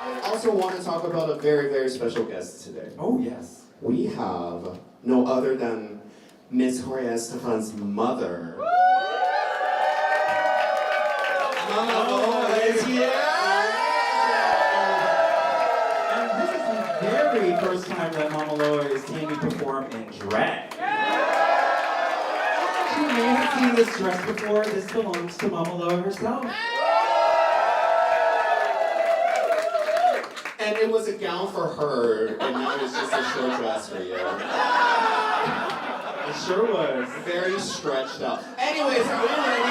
I also want to talk about a very, very special guest today. Oh, yes. We have no other than Miss Jorge Estefan's mother. Mama Loa is here! And this is the very first time that Mama Loa is seeing me perform in drag. You may have seen this dress before. This belongs to Mama Loa herself. And it was a gown for her, and now it's just a short dress for you. It sure was. Very stretched out. Anyways, are we ready?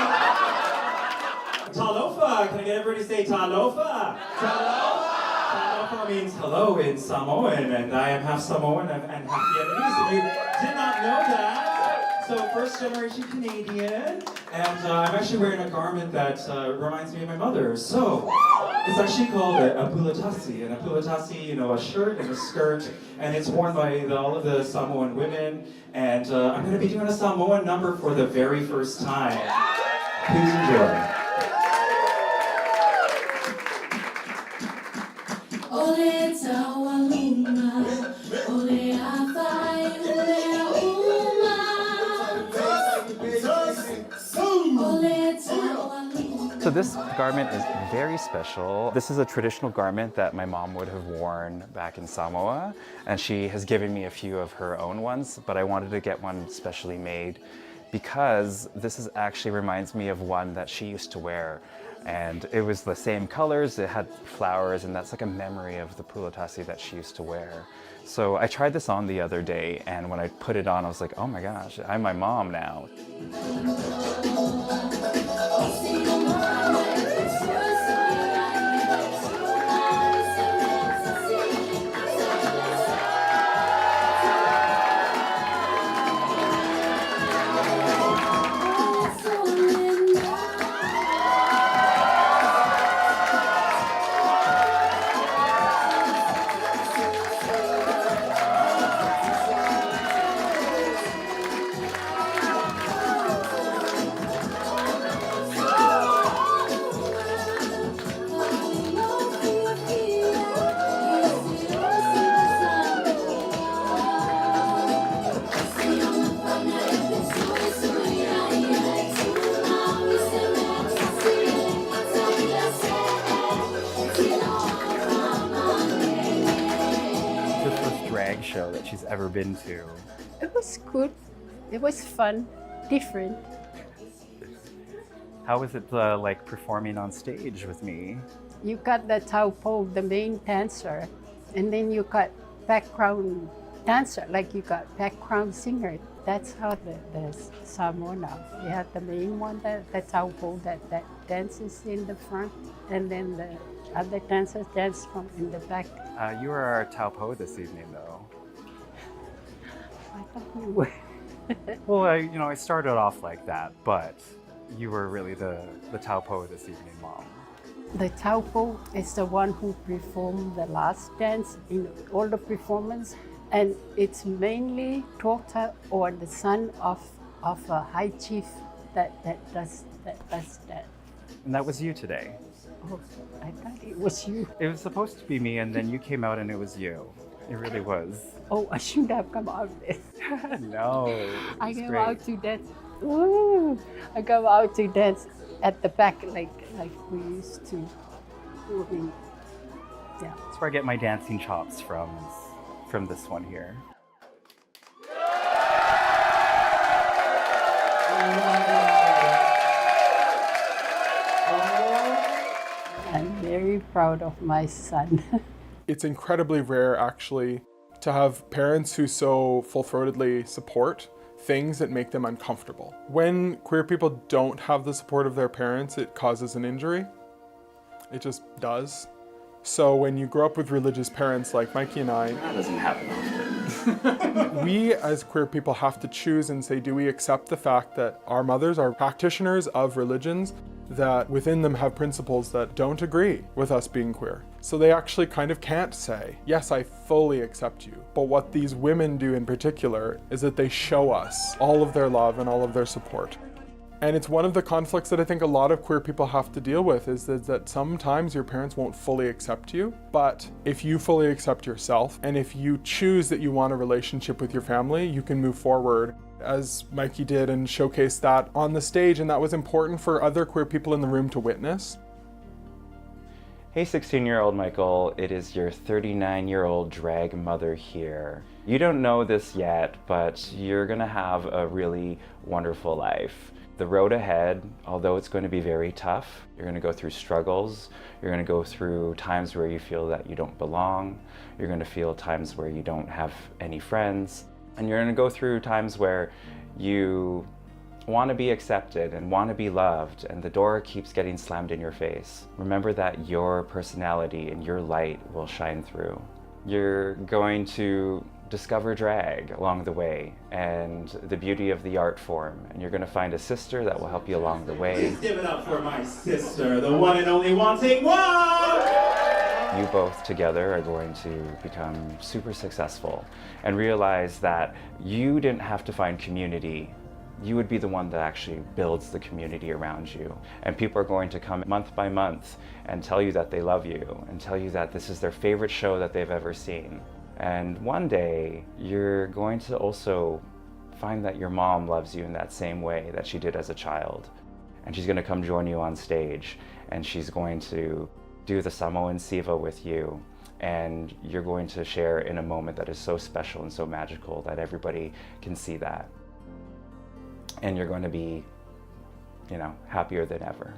Talofa! Can I get everybody to say talofa? Talofa! Talofa means hello in Samoan, and I am half Samoan and half Vietnamese. If you did not know that, so first generation Canadian, and I'm actually wearing a garment that reminds me of my mother. So it's actually called a pulatasi, and a pulatasi, you know, a shirt and a skirt, and it's worn by all of the Samoan women. And I'm going to be doing a Samoan number for the very first time. Please enjoy. Ole tawaluma, ole afai, ole auma. Ole tawaluma. So this garment is very special. This is a traditional garment that my mom would have worn back in Samoa, and she has given me a few of her own ones, but I wanted to get one specially made because this is actually reminds me of one that she used to wear. And it was the same colors, it had flowers, and that's like a memory of the pulotasi that she used to wear. So I tried this on the other day, and when I put it on, I was like, oh my gosh, I'm my mom now. Show that she's ever been to. It was good. It was fun, different. How was it like performing on stage with me? You got the taupo, the main dancer, and then you got background dancer, like you got background singer. That's how the Samoa. You have the main one, the taupo that dances in the front, and then the other dancers dance from in the back. You were our taupo this evening, though. I thought you were. Well, I started off like that, but you were really the taupo this evening, Mom. The taupo is the one who performed the last dance in all the performance, and it's mainly daughter or the son of a high chief that does that. And that was you today. Oh, I thought it was you. It was supposed to be me, and then you came out and it was you. It really was. Oh, I should have come out there. No. I came out to dance. Ooh, I come out to dance at the back like we used to. Yeah. That's where I get my dancing chops from this one here. I'm very proud of my son. It's incredibly rare, actually, to have parents who so full-throatedly support things that make them uncomfortable. When queer people don't have the support of their parents, it causes an injury. It just does. So when you grow up with religious parents like Mikey and I, that doesn't happen often. We as queer people have to choose and say, do we accept the fact that our mothers are practitioners of religions that within them have principles that don't agree with us being queer? So they actually kind of can't say, yes, I fully accept you. But what these women do in particular is that they show us all of their love and all of their support. And it's one of the conflicts that I think a lot of queer people have to deal with, is that sometimes your parents won't fully accept you, but if you fully accept yourself, and if you choose that you want a relationship with your family, you can move forward, as Mikey did and showcased that on the stage, and that was important for other queer people in the room to witness. Hey 16-year-old Michael, it is your 39-year-old drag mother here. You don't know this yet, but you're gonna have a really wonderful life. The road ahead, although it's going to be very tough, you're going to go through struggles, you're going to go through times where you feel that you don't belong, you're going to feel times where you don't have any friends, and you're going to go through times where you want to be accepted and want to be loved, and the door keeps getting slammed in your face. Remember that your personality and your light will shine through. You're going to discover drag along the way and the beauty of the art form, and you're going to find a sister that will help you along the way. Please give it up for my sister, the one and only Wanting One! You both together are going to become super successful and realize that you didn't have to find community. You would be the one that actually builds the community around you. And people are going to come month by month and tell you that they love you and tell you that this is their favorite show that they've ever seen. And one day, you're going to also find that your mom loves you in that same way that she did as a child. and she's going to come join you on stage, and she's going to do the Samoan Siva with you, and you're going to share in a moment that is so special and so magical that everybody can see that. And you're going to be, you know, happier than ever.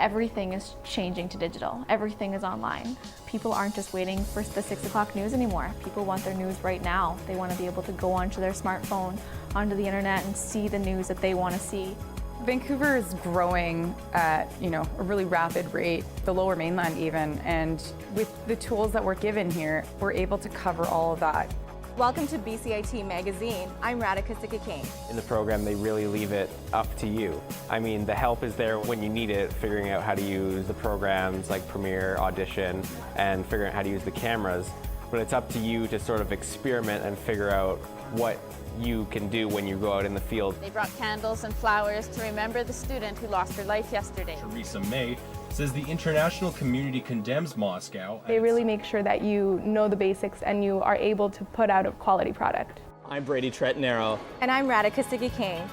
Everything is changing to digital. Everything is online. People aren't just waiting for the 6 o'clock news anymore. People want their news right now. They want to be able to go onto their smartphone, onto the internet, and see the news that they want to see. Vancouver is growing at, a really rapid rate, the Lower Mainland even, and with the tools that we're given here, we're able to cover all of that. Welcome to BCIT Magazine. I'm Radhika Sikakane. In the program, they really leave it up to you. I mean, the help is there when you need it, figuring out how to use the programs like Premiere, Audition, and figuring out how to use the cameras. But it's up to you to sort of experiment and figure out what you can do when you go out in the field. They brought candles and flowers to remember the student who lost her life yesterday. Theresa May says the international community condemns Moscow. They really make sure that you know the basics and you are able to put out a quality product. I'm Brady Tretanero. And I'm Radhika Sikakane.